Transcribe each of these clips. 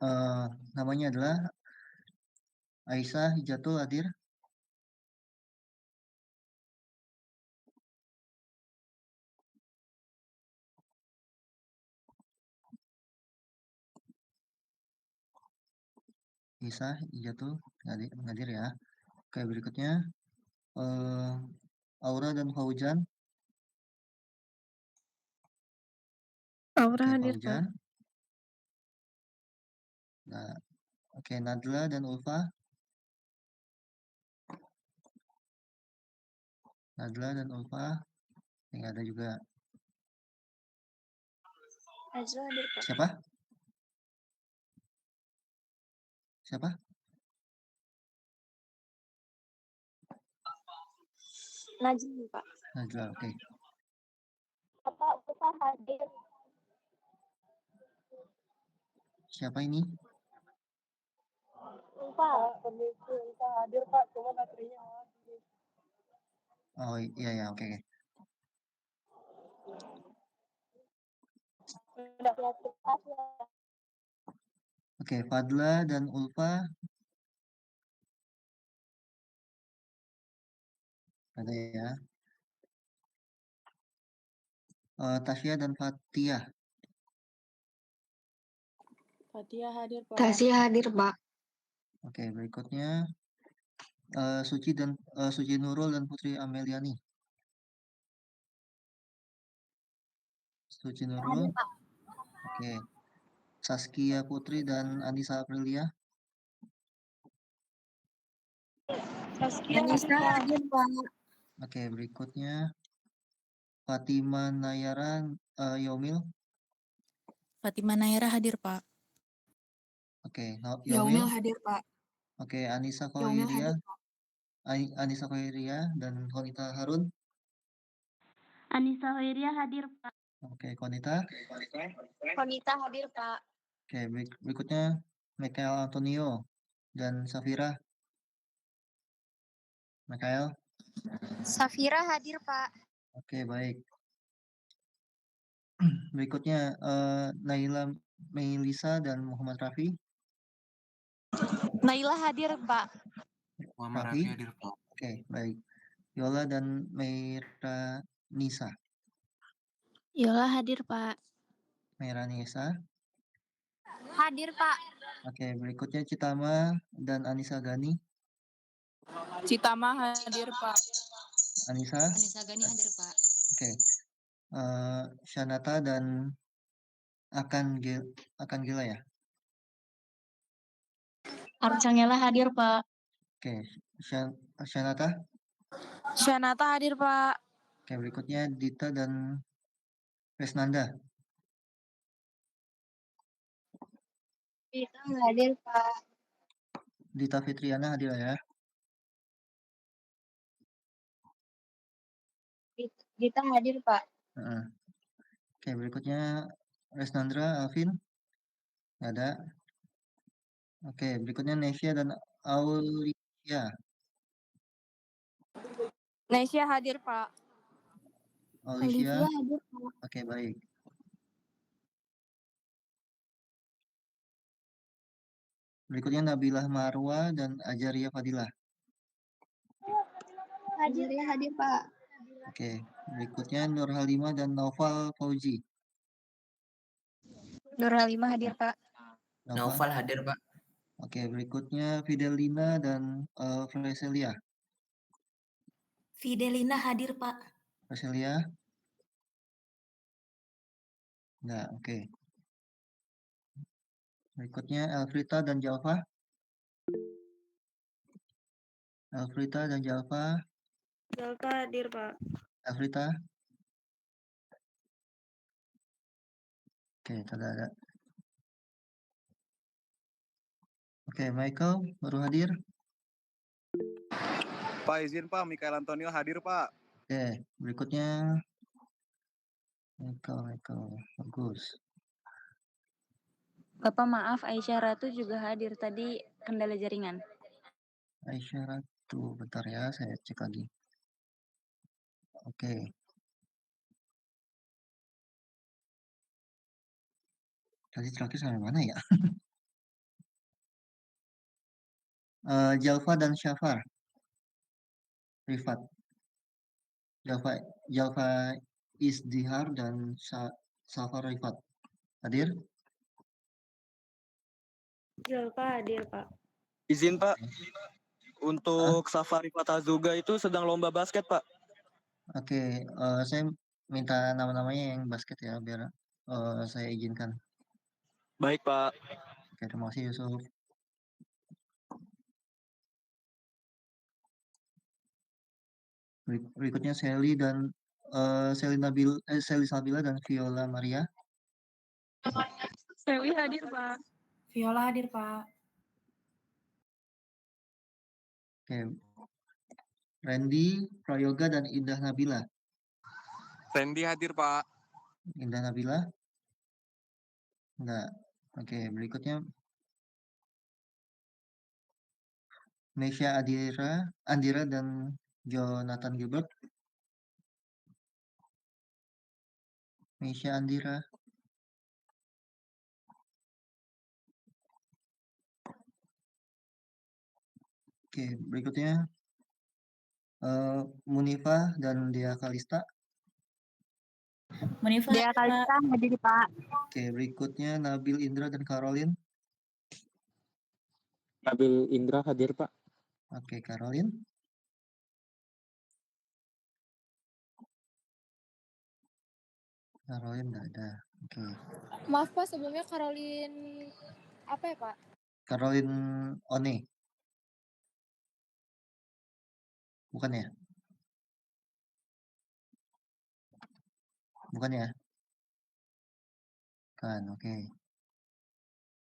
Eh, namanya adalah Aisyah Hijatul hadir. Aisyah Hijatul hadir ya. Oke, berikutnya eh, Aura dan Fauzan. Aura Oke, hadir, Pak. Fauzan. Nah, oke, Nadla dan Ulfa. Nadla dan Ulfa. Yang ada juga Najla hadir, Pak. siapa? Siapa? Najla, Pak. Najla, oke. Bapak Ulfa hadir. Siapa ini? Ulfa. Permisi, Ulfa hadir, Pak. Cuma baterainya habis. Oh iya ya, oke. Udah kreativitas ya. Oke, Fadla dan Ulfa ada ya. Tasya dan Fatia. Fatia hadir, Pak. Tasya hadir, Pak. Oke, berikutnya Suci Nurul dan Putri Ameliani. Suci Nurul, Hadir, Pak. oke. Saskia Putri dan Anissa Aprilia. Saskia hadir, Anissa Pak. hadir, Pak. Oke, berikutnya Fatima Nayaran Yomil. Fatima Naira hadir, Pak. Oke, Yaumil Yomil. hadir, Pak. Oke, Anissa Yaumil Khairia, hadir, Pak. Anissa Khairia dan Konita Harun. Anissa Hoiria hadir, Pak. Oke, Konita. Konita hadir, Pak. Oke, berikutnya Michael Antonio dan Safira. Michael. Safira hadir, Pak. Oke, baik. Berikutnya Naila Melisa dan Muhammad Rafi. Naila hadir, Pak. Muhammad Rafi. Rafi hadir, Pak. Oke, baik. Yola dan Meira Nisa. Yola hadir, Pak. Meira Nisa. Hadir, Pak. Oke, berikutnya Citama dan Anissa Gani. Citama hadir, Pak. Anissa. Anissa Gani hadir, Pak. Oke. Shanata dan akan Gila ya. Arcangela hadir, Pak. Oke, Shanata. Shanata hadir, Pak. Oke, berikutnya Dita dan Resnanda. Dita hadir, Pak. Dita Fitriana hadir ya. Dita hadir, Pak. Oke, berikutnya Resnandra Alvin. Nggak ada. Oke, berikutnya Nesya dan Aulia. Nesya hadir, Pak. Alicia. hadir, Pak. Oke, baik. Berikutnya Nabilah Marwa dan Ajaria Fadilah. Ajaria hadir, Pak. Oke, berikutnya Nur Halimah dan Naufal Fauzi. Nur Halimah hadir, Pak. Naufal hadir, Pak. Oke, berikutnya Fidelina dan Freselia. Fidelina hadir, Pak. Freselia. Nah, oke. Berikutnya Elfrita dan Jalfa. Elfrita dan Jalfa. Jalfa hadir, Pak. Elfrita. Oke, ada. Oke, Michael baru hadir. Pak izin Pak, Michael Antonio hadir Pak. Oke, berikutnya Michael, bagus. Bapak maaf, Aisyah Ratu juga hadir. Tadi kendala jaringan. Aisyah Ratu, bentar ya, saya cek lagi. Oke. Tadi terakhir sampai mana ya? Jalfa dan Syafar. Rifat. Jalfa Isdihar dan Syafar Rifat. Hadir? Jalfa hadir, Pak. Izin Pak, untuk Safari Fatazuga itu sedang lomba basket Pak. Oke, saya minta nama-namanya yang basket ya, biar saya izinkan. Baik Pak. Oke, terima kasih Yusuf. Berikutnya Sally dan Sally Sabila dan Viola Maria. Sally hadir, Pak. Viola hadir, Pak. Oke. Randy, Prayoga dan Indah Nabila. Randy hadir, Pak. Indah Nabila? Enggak. Oke, berikutnya Mesya Andira dan Jonathan Gilbert. Mesya Andira. Oke, berikutnya Munifah dan Dea Kalista. Munifah Dea Kalista hadir, Pak. Oke, berikutnya Nabil Indra dan Caroline. Nabil Indra hadir Pak. Oke, Caroline. Caroline nggak ada. Oke. Maaf, Pak, sebelumnya Caroline apa ya, Pak? Caroline One. Bukan ya? Bukan ya? Kan, oke.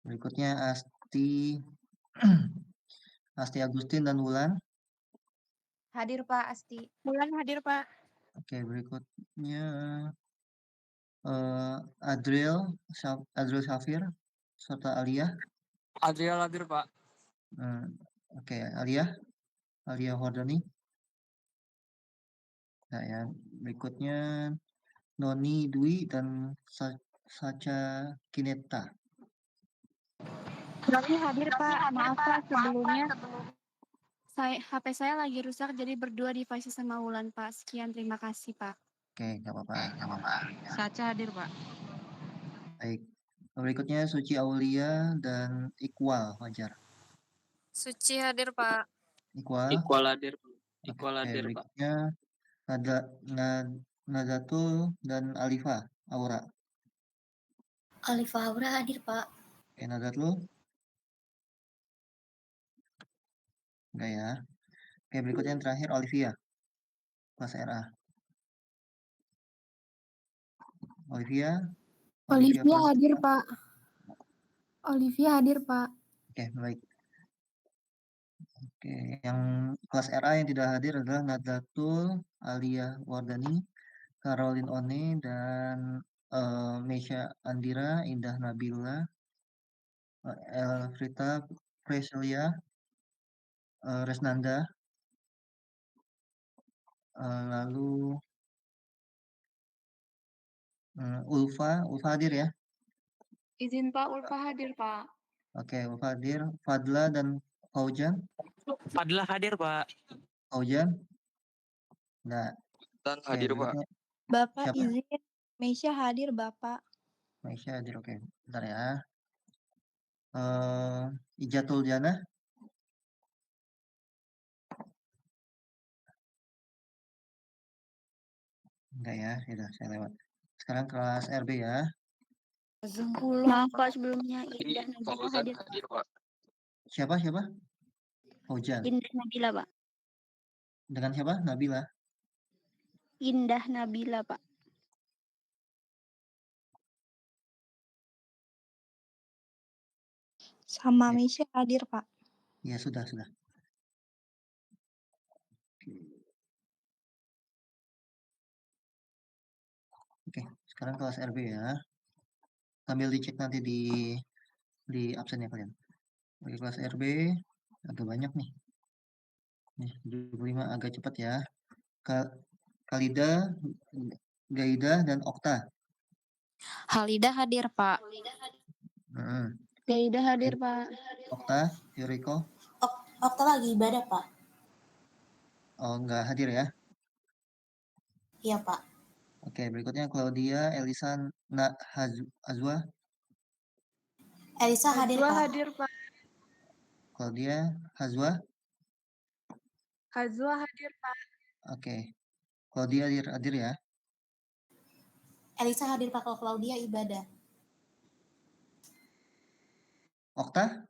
Berikutnya Asti Agustin dan Wulan. hadir, Pak. Asti. Bulan hadir, Pak. Oke, berikutnya Adriel Syafir serta Alia. Adriel hadir Pak. Oke, Alia Hordoni. Nah, ya. Berikutnya Noni Dwi dan Sacha Kineta. Noni hadir, Pak. Maaf, Pak, sebelumnya HP saya lagi rusak, jadi berdua device sama Wulan, Pak. Sekian, terima kasih, Pak. Oke, nggak apa-apa. Sacha hadir, Pak. Baik. Berikutnya Suci Aulia dan Iqbal Fajar. Suci hadir, Pak. Iqbal hadir. Iqbal Oke, hadir Pak. berikutnya Nadatul dan Alifa Aura. Alifa Aura hadir, Pak. Oke, Nadatul? Enggak ya. Oke, berikutnya yang terakhir Olivia. Kelas RA. Olivia hadir, Pak. Olivia hadir, Pak. Oke, baik. Oke, yang kelas RA yang tidak hadir adalah Nadatul, Alia Wardani, Caroline One, dan Mesya Andira, Indah Nabila, Elfrita Preselia, Resnanda, lalu Ulfa hadir ya? Izin Pak, Ulfa hadir, Pak. Oke, Ulfa hadir. Fadla dan Faujan? Fadla hadir Pak. Faujan? Enggak. Dan Oke, hadir Pak. berikutnya Bapak siapa? izin, Mesya hadir, Bapak. Mesya hadir, oke. Bentar ya. Ijatul Jana? Enggak ya, sudah saya lewat. Sekarang kelas RB ya. Maaf, Pak, sebelumnya Indah Nabila hadir. Pak. Siapa? Faujan. Indah Nabila, Pak. Dengan siapa? Nabila. Indah Nabila, Pak. Sama Oke. Mesya hadir, Pak. Ya, sudah. Oke, sekarang kelas RB ya. Sambil dicek nanti di absennya kalian. Oke, kelas RB agak banyak nih. Nih, 75 agak cepat ya. Kalida, Gaida, dan Okta. Halida hadir, Pak. Hmm. Gaida hadir, Pak. Okta, Yuriko. Okta lagi ibadah, Pak. Oh, nggak hadir ya? Iya, Pak. Oke, berikutnya Claudia, Elisa, Azwa. Elisa hadir, Hazwa Pak. hadir, Pak. Claudia, Hazwa. Hazwa hadir, Pak. Oke. Claudia hadir ya? Elisa hadir, Pak. Kalau Claudia ibadah. Okta?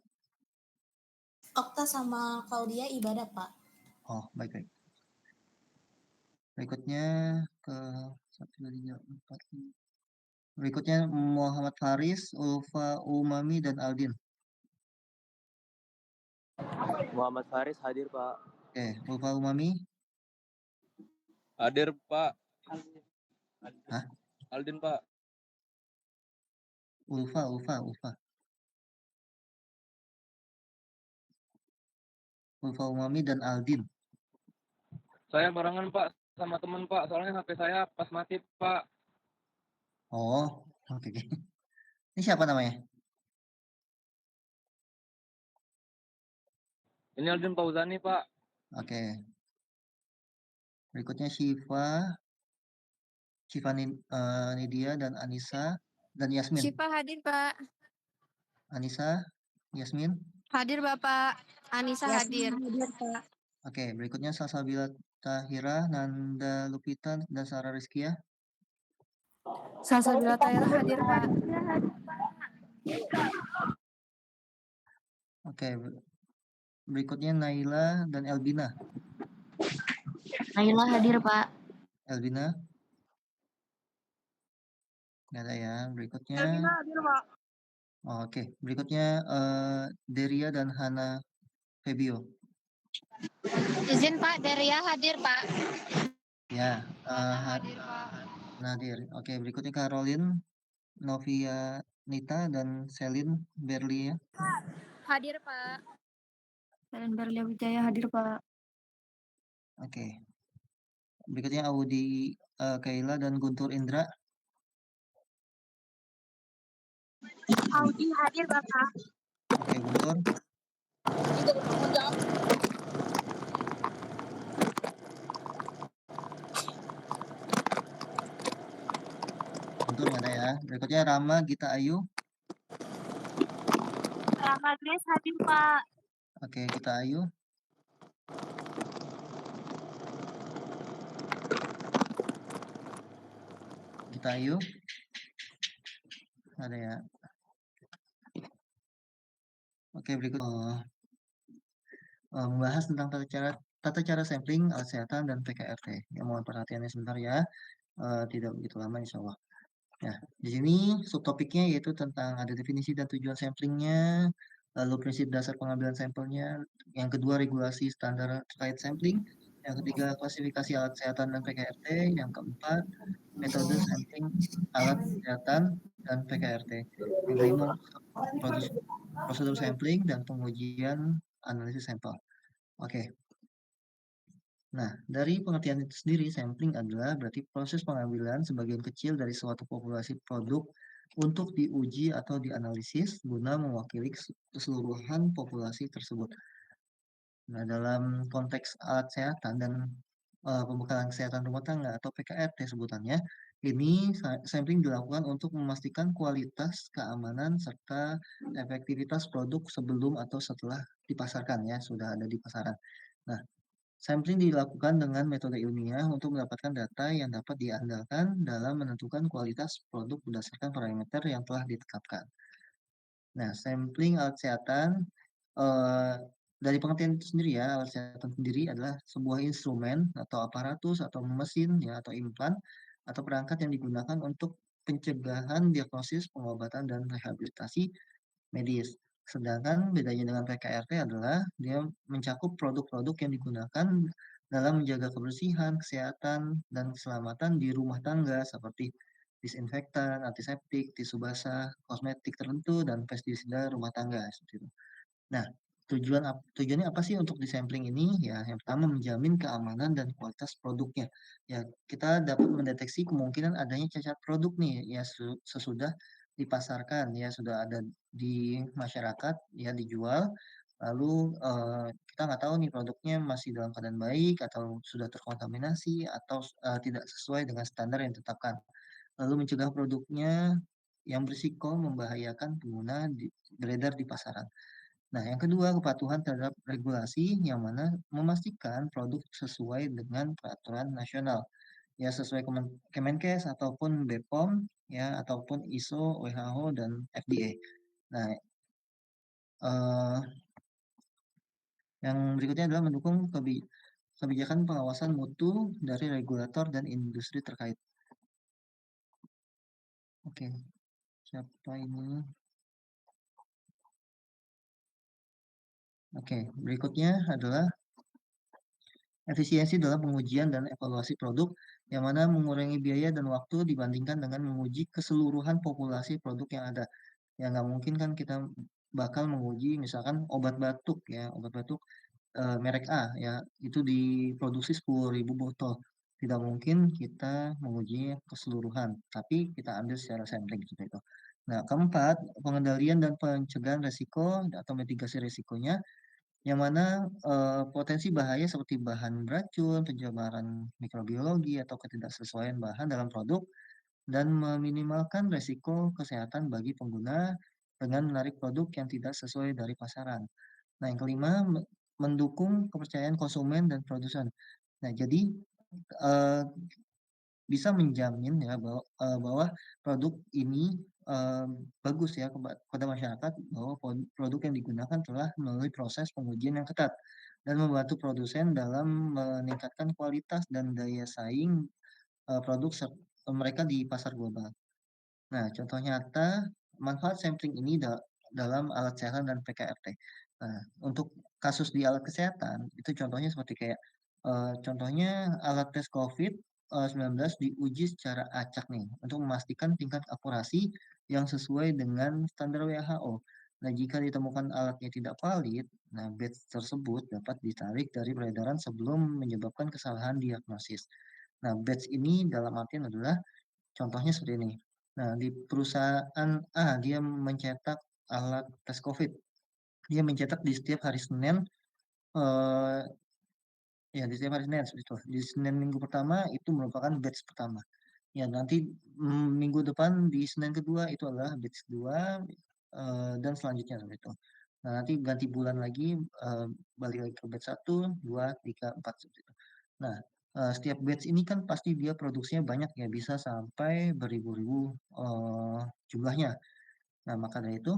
Okta sama Claudia ibadah, Pak. Oh, baik. Berikutnya ke 1, 2, 3, 4, 5. Berikutnya Muhammad Faris, Ulfa Umami, dan Aldin. Muhammad Faris hadir, Pak. Oke, Ulfa Umami. Hadir, Pak. Hah? Aldin, Pak. Ulfa. Ulfa Umami dan Aldin. Saya barengan, Pak, sama teman, Pak. Soalnya HP saya pas mati, Pak. Oh, oke. Ini siapa namanya? Ini Aldin Fauzani, Pak. Oke. Berikutnya Syifa Nidia dan Anissa dan Yasmin. Syifa hadir, Pak. Anissa, Yasmin. Hadir, Bapak. Anissa hadir. Oke, berikutnya Salsabila Tahira, Nanda Lupita, dan Sarah Rizkia. Salsabila Tahira hadir, Pak. Oke, berikutnya Naila dan Elbina. Naila hadir, Pak. Elbina. Nggak ada ya. Berikutnya. Elvina hadir, Pak. Oke, berikutnya Deria dan Hana Febio. Izin, Pak. Deria hadir, Pak. Ya, Hadir, Pak. Nadir. Oke, berikutnya Caroline, Novia Nita, dan Celine Berlia. Hadir, Pak. Celine Berlia Wijaya hadir, Pak. Oke. Berikutnya Audi Kaila dan Guntur Indra. Audi hadir, Bapak. Oke, Guntur. Guntur nggak ada ya. Berikutnya Rama Gita Ayu. Rama Grace hadir, Pak. Oke, Gita Ayu. Gita Ayu. Ada ya. Oke, berikut membahas tentang tata cara sampling alat kesehatan dan PKRT. Ya, mohon perhatiannya sebentar ya. Tidak begitu lama insya Allah. Nah, di sini subtopiknya yaitu tentang ada definisi dan tujuan samplingnya, lalu prinsip dasar pengambilan sampelnya, yang kedua regulasi standar terkait sampling, yang ketiga klasifikasi alat kesehatan dan PKRT, yang keempat metode sampling alat kesehatan dan PKRT, yang kelima prosedur sampling dan pengujian analisis sampel. Oke. Nah, dari pengertian itu sendiri, sampling adalah berarti proses pengambilan sebagian kecil dari suatu populasi produk untuk diuji atau dianalisis guna mewakili keseluruhan populasi tersebut. Nah, dalam konteks alat kesehatan dan pembekalan kesehatan rumah tangga atau PKRT sebutannya, ini sampling dilakukan untuk memastikan kualitas, keamanan, serta efektivitas produk sebelum atau setelah dipasarkan ya, sudah ada di pasaran. Nah, sampling dilakukan dengan metode ilmiah untuk mendapatkan data yang dapat diandalkan dalam menentukan kualitas produk berdasarkan parameter yang telah ditetapkan. Nah, sampling alat kesehatan eh, dari pengertian itu sendiri ya, alat kesehatan sendiri adalah sebuah instrumen atau aparatus atau mesin ya atau implan atau perangkat yang digunakan untuk pencegahan, diagnosis, pengobatan dan rehabilitasi medis. Sedangkan bedanya dengan PKRT adalah dia mencakup produk-produk yang digunakan dalam menjaga kebersihan, kesehatan, dan keselamatan di rumah tangga seperti disinfektan, antiseptik, tisu basah, kosmetik tertentu, dan pestisida rumah tangga. Seperti itu. Nah, tujuannya apa sih untuk disampling ini? Ya, yang pertama menjamin keamanan dan kualitas produknya. Ya, kita dapat mendeteksi kemungkinan adanya cacat produk nih ya sesudah dipasarkan ya sudah ada di masyarakat ya dijual Lalu kita nggak tahu nih produknya masih dalam keadaan baik atau sudah terkontaminasi atau tidak sesuai dengan standar yang ditetapkan. Lalu mencegah produknya yang berisiko membahayakan pengguna beredar di pasaran. Nah, yang kedua, kepatuhan terhadap regulasi yang mana memastikan produk sesuai dengan peraturan nasional. Ya, sesuai Kemenkes ataupun BPOM, ya, ataupun ISO, WHO, dan FDA. Nah, yang berikutnya adalah mendukung kebijakan pengawasan mutu dari regulator dan industri terkait. Oke, siapa ini? Oke, berikutnya adalah efisiensi dalam pengujian dan evaluasi produk yang mana mengurangi biaya dan waktu dibandingkan dengan menguji keseluruhan populasi produk yang ada. Ya nggak mungkin kan kita bakal menguji misalkan obat batuk ya, obat batuk merek A ya, itu diproduksi 10.000 botol. Tidak mungkin kita mengujinya keseluruhan, tapi kita ambil secara sampling seperti itu. Nah, keempat, pengendalian dan pencegahan resiko atau mitigasi resikonya yang mana potensi bahaya seperti bahan beracun, pencemaran mikrobiologi, atau ketidaksesuaian bahan dalam produk, dan meminimalkan resiko kesehatan bagi pengguna dengan menarik produk yang tidak sesuai dari pasaran. Nah, yang kelima, mendukung kepercayaan konsumen dan produsen. Nah, jadi eh, bisa menjamin ya bahwa produk ini eh, bagus ya kepada masyarakat bahwa produk yang digunakan telah melalui proses pengujian yang ketat dan membantu produsen dalam meningkatkan kualitas dan daya saing produk mereka di pasar global. Nah, contoh nyata manfaat sampling ini dalam alat kesehatan dan PKRT. Nah, untuk kasus di alat kesehatan itu contohnya seperti kayak contohnya alat tes COVID-19 diuji secara acak nih untuk memastikan tingkat akurasi yang sesuai dengan standar WHO. Nah, jika ditemukan alatnya tidak valid, nah batch tersebut dapat ditarik dari peredaran sebelum menyebabkan kesalahan diagnosis. Nah, batch ini dalam artian adalah contohnya seperti ini. Nah, di perusahaan A, dia mencetak alat tes COVID. Dia mencetak di setiap hari Senin, eh, ya di setiap hari Senin, seperti itu. Di Senin minggu pertama itu merupakan batch pertama. Ya, nanti minggu depan di Senin kedua itu adalah batch kedua, dan selanjutnya seperti itu. Nah, nanti ganti bulan lagi, eh, balik lagi ke batch 1, 2, 3, 4, seperti itu. Nah, setiap batch ini kan pasti dia produksinya banyak ya, bisa sampai beribu-ribu jumlahnya. Nah, maka dari itu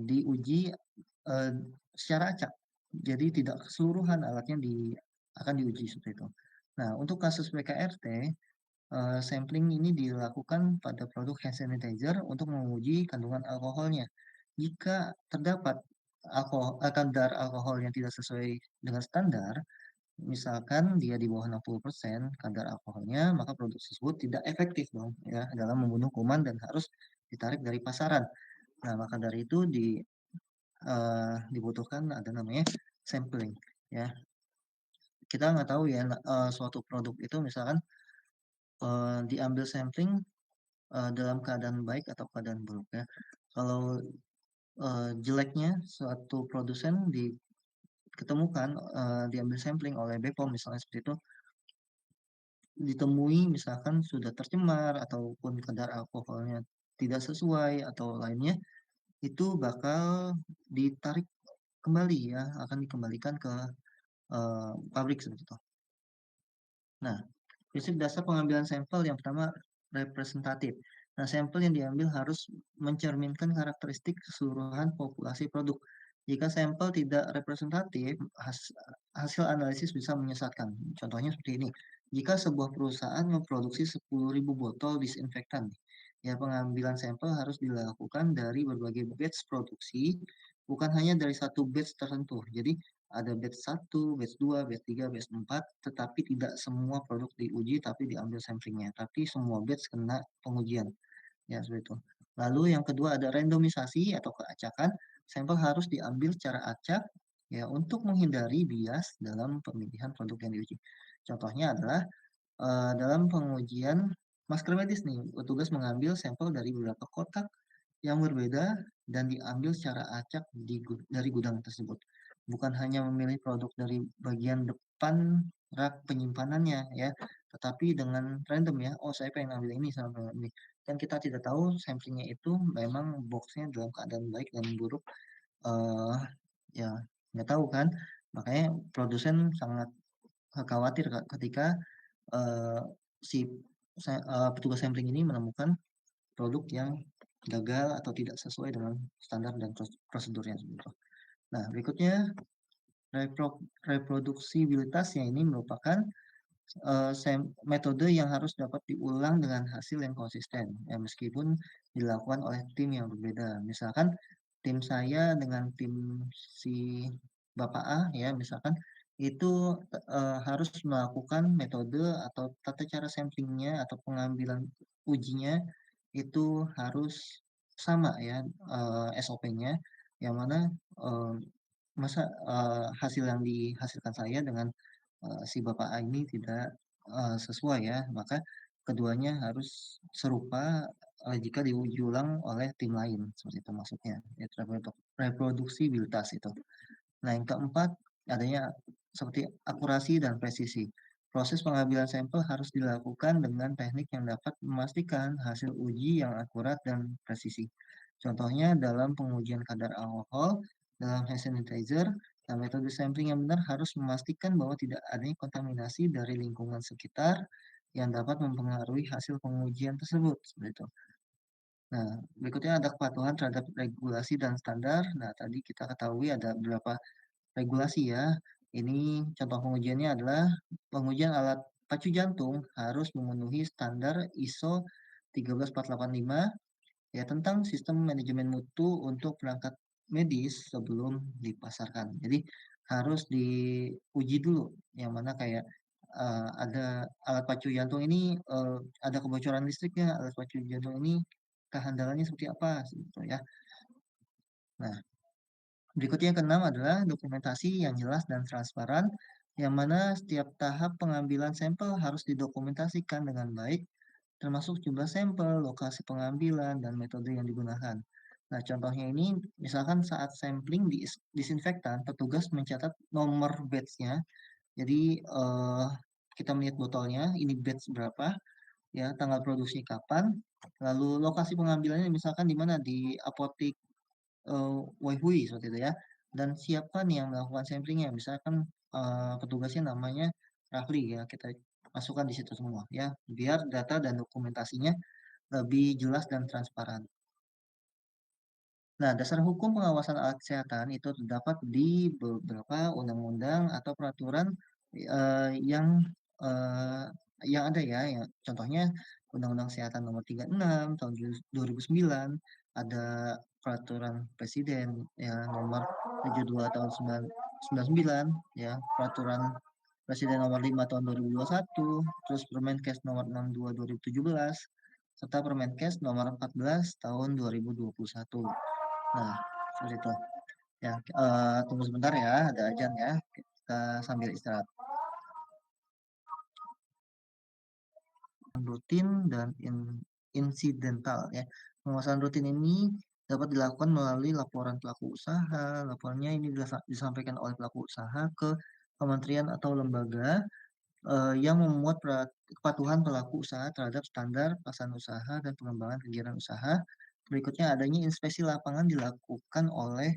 diuji eh, secara acak. Jadi tidak keseluruhan alatnya akan diuji seperti itu. Nah, untuk kasus PKRT, sampling ini dilakukan pada produk hand sanitizer untuk menguji kandungan alkoholnya. Jika terdapat kadar alkohol yang tidak sesuai dengan standar, misalkan dia di bawah 60% kadar alkoholnya, maka produk tersebut tidak efektif dong ya dalam membunuh kuman dan harus ditarik dari pasaran. Nah, maka dari itu dibutuhkan ada namanya sampling ya. Kita nggak tahu ya suatu produk itu misalkan diambil sampling dalam keadaan baik atau keadaan buruk ya. Kalau jeleknya suatu produsen diketemukan diambil sampling oleh BPOM misalnya seperti itu, ditemui misalkan sudah tercemar ataupun kadar alkoholnya tidak sesuai atau lainnya, itu bakal ditarik kembali ya, akan dikembalikan ke pabrik seperti itu. Nah, prinsip dasar pengambilan sampel yang pertama representatif. Nah, sampel yang diambil harus mencerminkan karakteristik keseluruhan populasi produk. Jika sampel tidak representatif, hasil analisis bisa menyesatkan. Contohnya seperti ini. Jika sebuah perusahaan memproduksi 10.000 botol disinfektan, ya pengambilan sampel harus dilakukan dari berbagai batch produksi, bukan hanya dari satu batch tertentu. Jadi ada batch 1, batch 2, batch 3, batch 4, tetapi tidak semua produk diuji tapi diambil samplingnya, tapi semua batch kena pengujian. Ya, seperti itu. Lalu yang kedua ada randomisasi atau keacakan, sampel harus diambil secara acak ya untuk menghindari bias dalam pemilihan produk yang diuji. Contohnya adalah dalam pengujian masker medis nih, petugas mengambil sampel dari beberapa kotak yang berbeda dan diambil secara acak dari gudang tersebut. Bukan hanya memilih produk dari bagian depan rak penyimpanannya ya, tetapi dengan random ya. Oh, saya pengen ambil ini sama pengen ini. Dan kita tidak tahu samplingnya itu memang boxnya dalam keadaan baik dan buruk. Ya nggak tahu kan. Makanya produsen sangat khawatir ketika eh, si petugas sampling ini menemukan produk yang gagal atau tidak sesuai dengan standar dan prosedurnya gitu. Nah, berikutnya reproduksibilitasnya ini merupakan metode yang harus dapat diulang dengan hasil yang konsisten, ya, meskipun dilakukan oleh tim yang berbeda. Misalkan tim saya dengan tim si Bapak A, ya, misalkan itu harus melakukan metode atau tata cara samplingnya atau pengambilan ujinya itu harus sama ya SOP-nya, yang mana masa hasil yang dihasilkan saya dengan si Bapak A ini tidak sesuai ya, maka keduanya harus serupa jika diuji ulang oleh tim lain, seperti itu maksudnya. Ya, reproduksibilitas itu. Nah, yang keempat adanya seperti akurasi dan presisi. Proses pengambilan sampel harus dilakukan dengan teknik yang dapat memastikan hasil uji yang akurat dan presisi. Contohnya dalam pengujian kadar alkohol, dalam hand sanitizer, dan metode sampling yang benar harus memastikan bahwa tidak adanya kontaminasi dari lingkungan sekitar yang dapat mempengaruhi hasil pengujian tersebut. Seperti itu. Nah, berikutnya ada kepatuhan terhadap regulasi dan standar. Nah, tadi kita ketahui ada beberapa regulasi ya. Ini contoh pengujiannya adalah pengujian alat pacu jantung harus memenuhi standar ISO 13485 ya tentang sistem manajemen mutu untuk perangkat medis sebelum dipasarkan. Jadi harus diuji dulu yang mana kayak ada alat pacu jantung ini ada kebocoran listriknya, alat pacu jantung ini kehandalannya seperti apa gitu ya. Nah, berikutnya yang keenam adalah dokumentasi yang jelas dan transparan, yang mana setiap tahap pengambilan sampel harus didokumentasikan dengan baik, termasuk jumlah sampel, lokasi pengambilan, dan metode yang digunakan. Nah, contohnya ini, misalkan saat sampling disinfektan, petugas mencatat nomor batch-nya. Jadi, kita melihat botolnya, ini batch berapa, ya, tanggal produksi kapan, lalu lokasi pengambilannya misalkan di mana, di apotek Waihui seperti itu ya. Dan siapa nih yang melakukan samplingnya? Misalkan petugasnya namanya Rafli ya, kita masukkan di situ semua ya, biar data dan dokumentasinya lebih jelas dan transparan. Nah, dasar hukum pengawasan alat kesehatan itu terdapat di beberapa undang-undang atau peraturan eh, yang ada ya, ya. Contohnya Undang-Undang Kesehatan Nomor 36 tahun 2009, ada peraturan Presiden ya Nomor 72 tahun 99 ya, peraturan Presiden Nomor 5 tahun 2021, terus Permenkes Nomor 62 2017, serta Permenkes Nomor 14 tahun 2021. Nah, seperti itu. Ya, tunggu sebentar ya, ada ajan ya. Kita sambil istirahat. Rutin dan insidental ya. Pengawasan rutin ini dapat dilakukan melalui laporan pelaku usaha. Laporannya ini disampaikan oleh pelaku usaha ke kementerian atau lembaga yang memuat kepatuhan pelaku usaha terhadap standar pelaksanaan usaha dan pengembangan kegiatan usaha. Berikutnya adanya inspeksi lapangan dilakukan oleh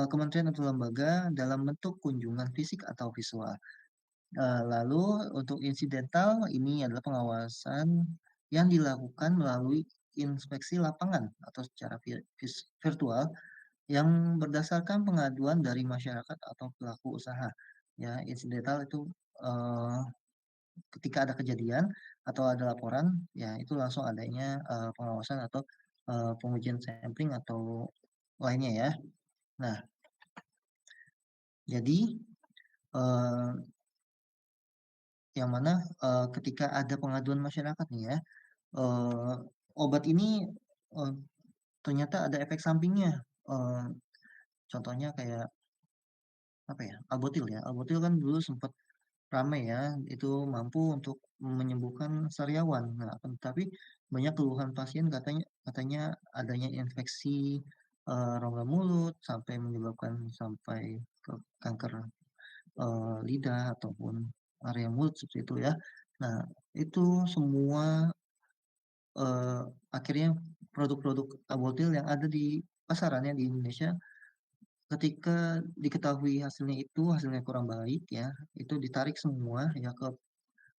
kementerian atau lembaga dalam bentuk kunjungan fisik atau visual. Lalu untuk insidental ini adalah pengawasan yang dilakukan melalui inspeksi lapangan atau secara virtual yang berdasarkan pengaduan dari masyarakat atau pelaku usaha. Ya, insidental itu ketika ada kejadian atau ada laporan, ya itu langsung adanya pengawasan atau pengujian sampling atau lainnya ya. Nah, jadi yang mana ketika ada pengaduan masyarakat nih ya, obat ini uh, ternyata ada efek sampingnya. Contohnya kayak apa ya, Albotil ya. Albotil kan dulu sempat ramai ya, itu mampu untuk menyembuhkan sariawan. Nah, tapi banyak keluhan pasien katanya katanya adanya infeksi rongga mulut sampai menyebabkan sampai ke kanker lidah ataupun area mulut seperti itu ya. Nah, itu semua eh, akhirnya produk-produk Abortil yang ada di pasarannya di Indonesia ketika diketahui hasilnya kurang baik ya, itu ditarik semua ya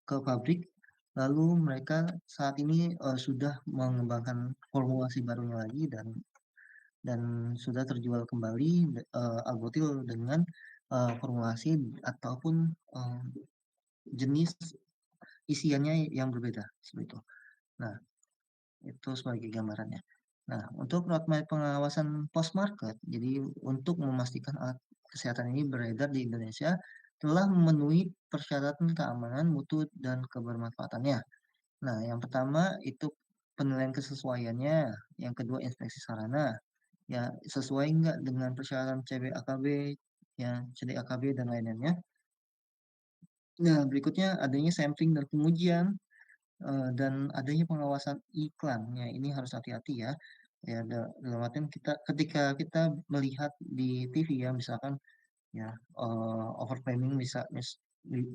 ke pabrik. Lalu mereka saat ini sudah mengembangkan formulasi barunya lagi dan sudah terjual kembali Albutil dengan formulasi ataupun jenis isiannya yang berbeda seperti itu. Nah, itu sebagai gambarannya. Nah, untuk roadmap pengawasan post market, jadi untuk memastikan alat kesehatan ini beredar di Indonesia telah memenuhi persyaratan keamanan, mutu, dan kebermanfaatannya. Nah, yang pertama itu penilaian kesesuaiannya, yang kedua inspeksi sarana, ya sesuai nggak dengan persyaratan CBAKB, ya CDAKB dan lainnya. Nah, berikutnya adanya sampling dan pengujian dan adanya pengawasan iklan. Ya, ini harus hati-hati ya. Ya, dalam artian ketika kita melihat di TV ya, misalkan ya overclaiming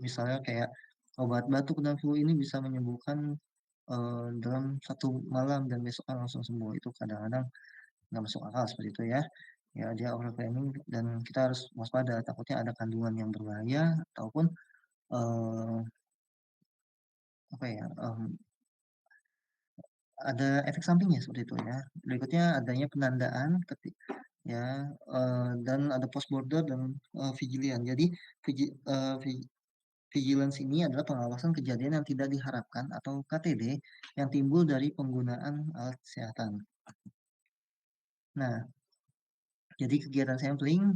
misalnya kayak obat batuk dan flu ini bisa menyembuhkan dalam 1 malam dan besok kan langsung sembuh, itu kadang-kadang nggak masuk akal seperti itu ya. Ya, dia overclaiming dan kita harus waspada takutnya ada kandungan yang berbahaya ataupun eh, apa ya ada efek sampingnya seperti itu ya. Berikutnya adanya penandaan ya dan ada post border dan vigilance. Jadi vigilance ini adalah pengawasan kejadian yang tidak diharapkan atau KTD yang timbul dari penggunaan alat kesehatan. Nah, jadi kegiatan sampling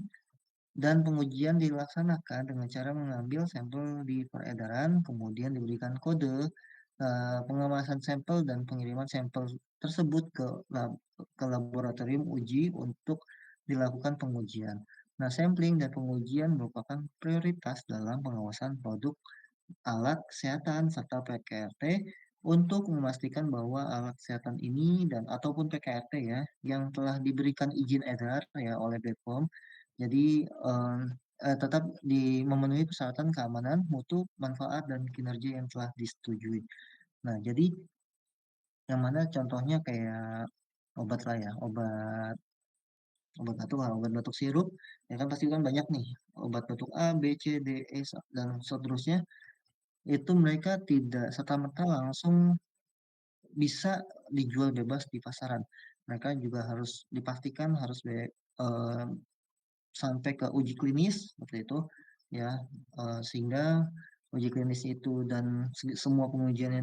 dan pengujian dilaksanakan dengan cara mengambil sampel di peredaran, kemudian diberikan kode pengemasan sampel dan pengiriman sampel tersebut ke laboratorium uji untuk dilakukan pengujian. Nah, sampling dan pengujian merupakan prioritas dalam pengawasan produk alat kesehatan serta PKRT untuk memastikan bahwa alat kesehatan ini dan ataupun PKRT ya yang telah diberikan izin edar ya oleh BPOM jadi tetap memenuhi persyaratan keamanan, mutu, manfaat dan kinerja yang telah disetujui. Nah, jadi yang mana contohnya kayak obat lah ya, obat batuk sirup, ya kan pasti kan banyak nih obat batuk A, B, C, D, E dan seterusnya itu mereka tidak serta-merta langsung bisa dijual bebas di pasaran. Mereka juga harus dipastikan harus sampai ke uji klinis seperti itu ya sehingga uji klinis itu dan semua pengujian yang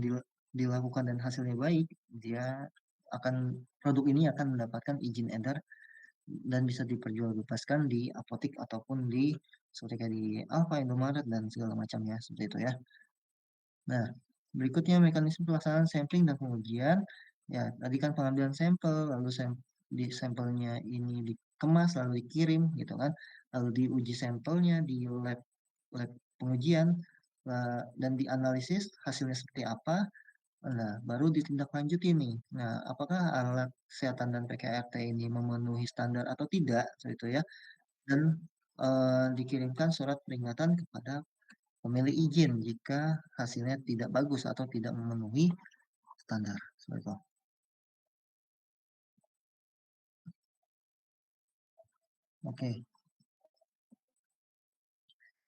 dilakukan dan hasilnya baik, dia akan produk ini akan mendapatkan izin edar dan bisa diperjualbebaskan di apotik ataupun di seperti kayak di Alfa, Indomaret dan segala macamnya seperti itu ya. Nah, berikutnya mekanisme pelaksanaan sampling dan pengujian. Ya, tadi kan pengambilan sampel, lalu di sampelnya ini dikemas, lalu dikirim, gitu kan. Lalu diuji sampelnya di lab pengujian, dan dianalisis hasilnya seperti apa. Nah, baru ditindaklanjuti nih. Nah, apakah alat kesehatan dan PKRT ini memenuhi standar atau tidak, seperti itu ya. Dan dikirimkan surat peringatan kepada pemilik izin jika hasilnya tidak bagus atau tidak memenuhi standar. Seperti itu. Oke.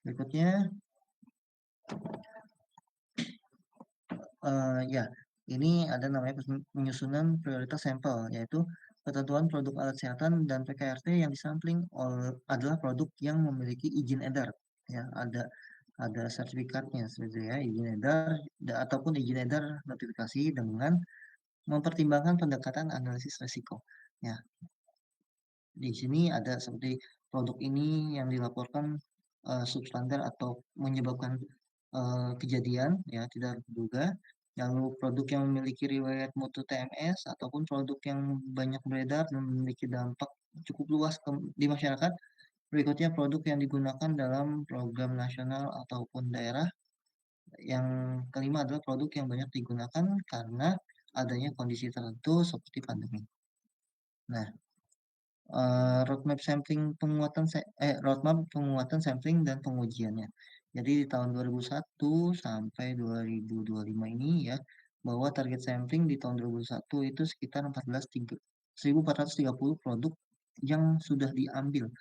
Berikutnya, ya, ini ada namanya penyusunan prioritas sampel, yaitu ketentuan produk alat kesehatan dan PKRT yang disampling adalah produk yang memiliki izin edar. Ya, ada sertifikatnya, seperti ya, izin edar ataupun izin edar notifikasi dengan mempertimbangkan pendekatan analisis risiko. Ya, di sini ada seperti produk ini yang dilaporkan substandar atau menyebabkan kejadian ya tidak terduga. Lalu produk yang memiliki riwayat mutu TMS ataupun produk yang banyak beredar dan memiliki dampak cukup luas di masyarakat. Berikutnya produk yang digunakan dalam program nasional ataupun daerah. Yang kelima adalah produk yang banyak digunakan karena adanya kondisi tertentu seperti pandemi. Nah, roadmap penguatan sampling dan pengujiannya. Jadi di tahun 2001 sampai 2025 ini ya, bahwa target sampling di tahun 2001 itu sekitar 1.430 produk yang sudah diambil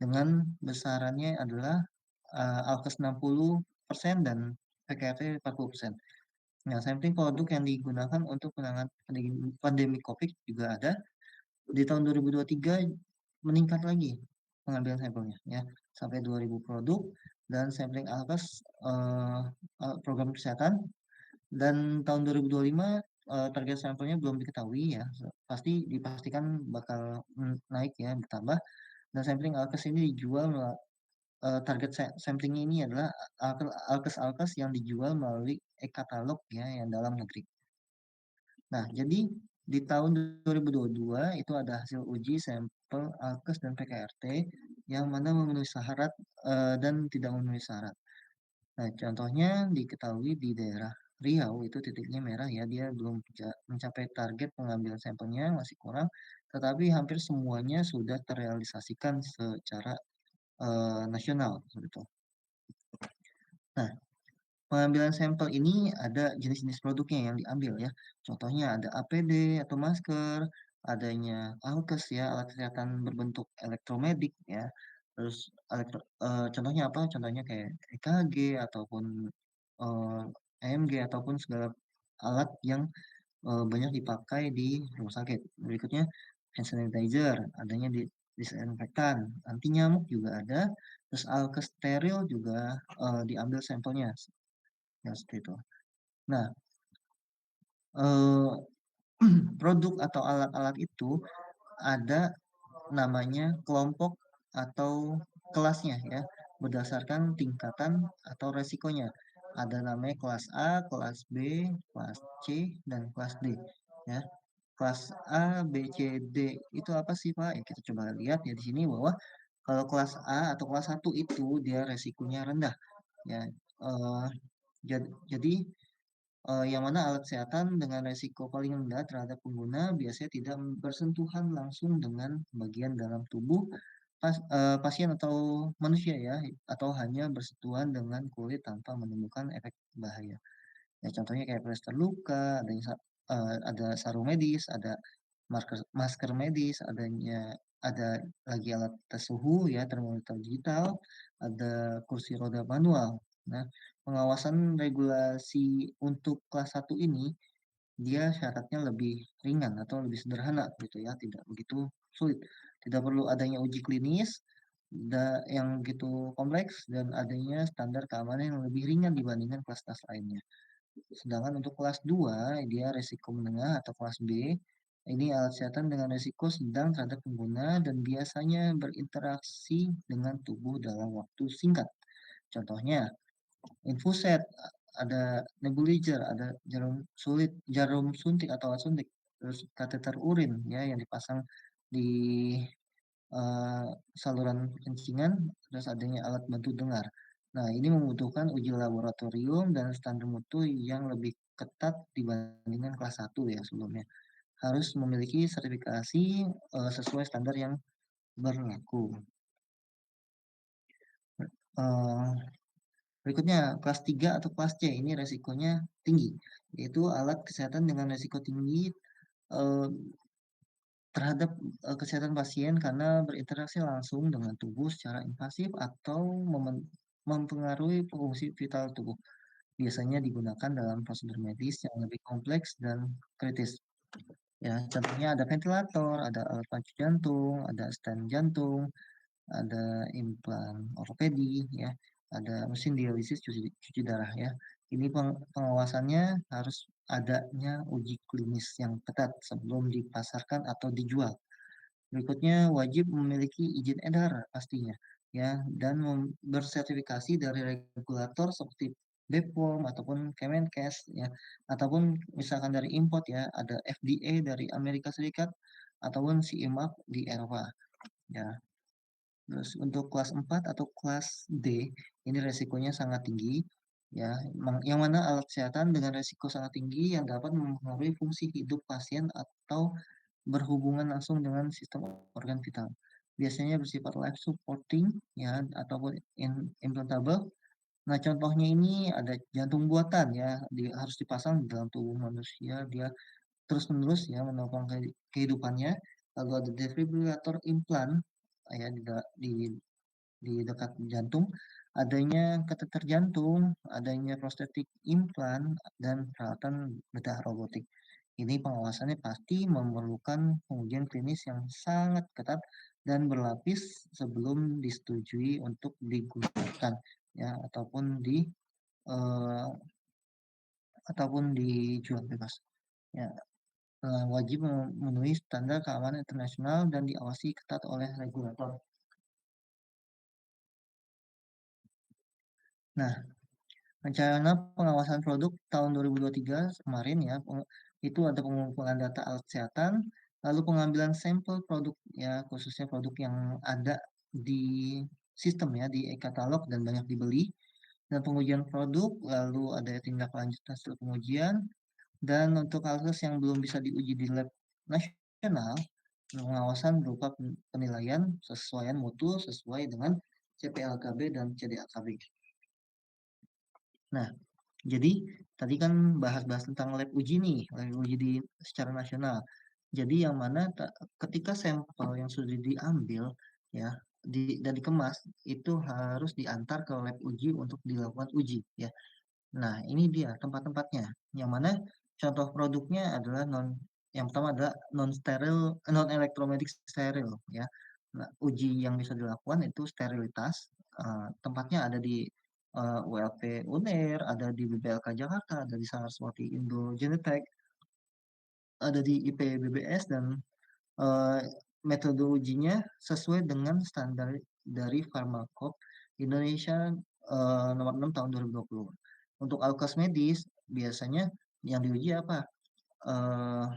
dengan besarannya adalah Alkes 60% dan PKRT 40%. Nah, sampling produk yang digunakan untuk penanganan pandemi COVID juga ada. Di tahun 2023 meningkat lagi pengambilan sampelnya ya sampai 2.000 produk dan sampling alkes program kesehatan, dan tahun 2025 target sampelnya belum diketahui ya, pasti dipastikan bakal naik ya, bertambah. Dan sampling alkes ini dijual target sampling ini adalah alkes yang dijual melalui e-katalog ya yang dalam negeri. Nah, jadi di tahun 2022 itu ada hasil uji sampel alkes dan PKRT yang mana memenuhi syarat dan tidak memenuhi syarat. Nah, contohnya diketahui di daerah Riau itu titiknya merah ya, dia belum mencapai target pengambilan sampelnya, masih kurang, tetapi hampir semuanya sudah terrealisasikan secara nasional gitu. Nah, pengambilan sampel ini ada jenis-jenis produknya yang diambil ya. Contohnya ada APD atau masker, adanya alkes ya, alat kesehatan berbentuk elektromedik ya. Terus contohnya apa? Contohnya kayak EKG ataupun EMG ataupun segala alat yang banyak dipakai di rumah sakit. Berikutnya hand sanitizer, adanya di disinfektan, anti nyamuk juga ada, terus alkes steril juga diambil sampelnya. Ya, seperti itu. Nah, eh, produk atau alat-alat itu ada namanya kelompok atau kelasnya ya, berdasarkan tingkatan atau resikonya. Ada namanya kelas A, kelas B, kelas C, dan kelas D. Ya, kelas A, B, C, D itu apa sih Pak? Ya, kita coba lihat ya di sini bahwa kalau kelas A atau kelas 1 itu dia resikonya rendah. Ya, eh, jadi yang mana alat kesehatan dengan resiko paling rendah terhadap pengguna biasanya tidak bersentuhan langsung dengan bagian dalam tubuh pasien atau manusia ya, atau hanya bersentuhan dengan kulit tanpa menimbulkan efek bahaya. Ya, contohnya kayak plester luka, ada sarung medis, ada masker medis, ada lagi alat tes suhu ya, termometer digital, ada kursi roda manual. Nah, pengawasan regulasi untuk kelas 1 ini dia syaratnya lebih ringan atau lebih sederhana gitu ya, tidak begitu sulit. Tidak perlu adanya uji klinis yang begitu kompleks dan adanya standar keamanan yang lebih ringan dibandingkan kelas-kelas lainnya. Sedangkan untuk kelas 2, dia resiko menengah atau kelas B, ini alat kesehatan dengan resiko sedang terhadap pengguna dan biasanya berinteraksi dengan tubuh dalam waktu singkat. Contohnya, infuset, ada nebulizer, ada jarum suntik atau alat suntik, terus kateter urin ya yang dipasang di eh, saluran kencingan, terus adanya alat bantu dengar. Nah, ini membutuhkan uji laboratorium dan standar mutu yang lebih ketat dibandingkan kelas 1 ya sebelumnya. Harus memiliki sertifikasi sesuai standar yang berlaku. Eh, Berikutnya, kelas 3 atau kelas C, ini resikonya tinggi, yaitu alat kesehatan dengan resiko tinggi eh, terhadap kesehatan pasien karena berinteraksi langsung dengan tubuh secara invasif atau mempengaruhi fungsi vital tubuh. Biasanya digunakan dalam prosedur medis yang lebih kompleks dan kritis. Ya, contohnya ada ventilator, ada alat pacu jantung, ada stent jantung, ada implan ortopedi, ya, ada mesin dialisis cuci darah ya. Ini pengawasannya harus adanya uji klinis yang ketat sebelum dipasarkan atau dijual. Berikutnya wajib memiliki izin edar pastinya ya, dan bersertifikasi dari regulator seperti BPOM ataupun Kemenkes ya, ataupun misalkan dari import ya, ada FDA dari Amerika Serikat ataupun CE mark di Eropa ya. Terus untuk kelas 4 atau kelas D, ini resikonya sangat tinggi, ya, yang mana alat kesehatan dengan resiko sangat tinggi yang dapat mempengaruhi fungsi hidup pasien atau berhubungan langsung dengan sistem organ vital. Biasanya bersifat life supporting ya ataupun implantable. Nah, contohnya ini ada jantung buatan ya, harus dipasang di dalam tubuh manusia, dia terus-menerus ya menopang kehidupannya. Lalu ada defibrillator implant ya di dekat jantung, adanya kateter jantung, adanya prostetik implant dan peralatan bedah robotik. Ini pengawasannya pasti memerlukan pengujian klinis yang sangat ketat dan berlapis sebelum disetujui untuk digunakan ya eh, ataupun dijual bebas. Ya, wajib memenuhi standar keamanan internasional dan diawasi ketat oleh regulator. Nah, rencana pengawasan produk tahun 2023 kemarin ya, itu ada pengumpulan data alat kesehatan, lalu pengambilan sampel produk ya, khususnya produk yang ada di sistem ya, di e-katalog dan banyak dibeli, dan pengujian produk, lalu ada tindak lanjut hasil pengujian, dan untuk alkes yang belum bisa diuji di lab nasional, pengawasan berupa penilaian sesuaian mutu sesuai dengan CPLKB dan CDAKB. Nah, jadi tadi kan bahas-bahas tentang lab uji nih, lab uji secara nasional. Jadi yang mana ketika sampel yang sudah diambil ya dan dikemas itu harus diantar ke lab uji untuk dilakukan uji ya. Nah, ini dia tempat-tempatnya. Yang mana contoh produknya adalah yang pertama adalah non steril, non elektromagnetik steril ya. Nah, uji yang bisa dilakukan itu sterilitas. Tempatnya ada di ULP UNER, ada di BBLK Jakarta, ada di Saraswati Indo Genetek, ada di IPBBS dan eh, metode ujinya sesuai dengan standar dari Pharmacope Indonesia nomor 6 tahun 2020. Untuk alkes medis biasanya yang diuji apa? Eh,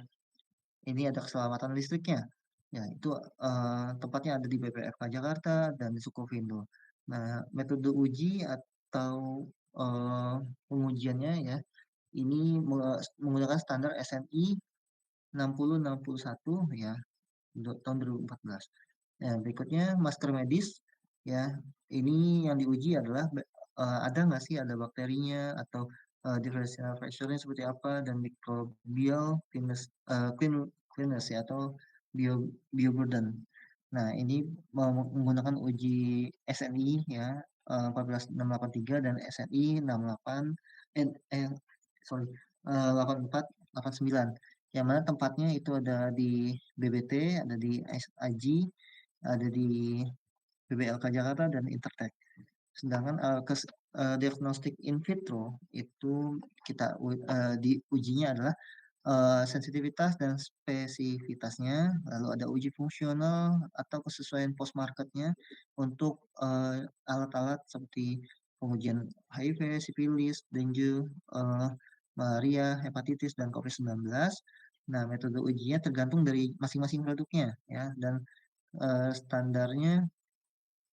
ini ada keselamatan listriknya. Ya, itu tempatnya ada di BPFK Jakarta dan di Sukovindo. Nah, metode uji atau pengujiannya ya, ini menggunakan standar SNI 6061 ya, tahun 2014. Nah, berikutnya masker medis ya. Ini yang diuji adalah ada nggak sih ada bakterinya atau differential pressure-nya seperti apa dan microbial cleanness ya atau bioburden. Nah, ini menggunakan uji SNI ya 14683 dan SNI 68 eh, eh sorry 8489 yang mana tempatnya itu ada di BBT, ada di SAG, ada di BBLK Jakarta dan Intertek. Sedangkan diagnostik in vitro itu kita diujinya adalah sensitivitas dan spesifitasnya, lalu ada uji fungsional atau kesesuaian post marketnya untuk alat-alat seperti pengujian HIV, sifilis, dengue, malaria, hepatitis, dan COVID-19. Nah, metode ujinya tergantung dari masing-masing produknya ya, dan standarnya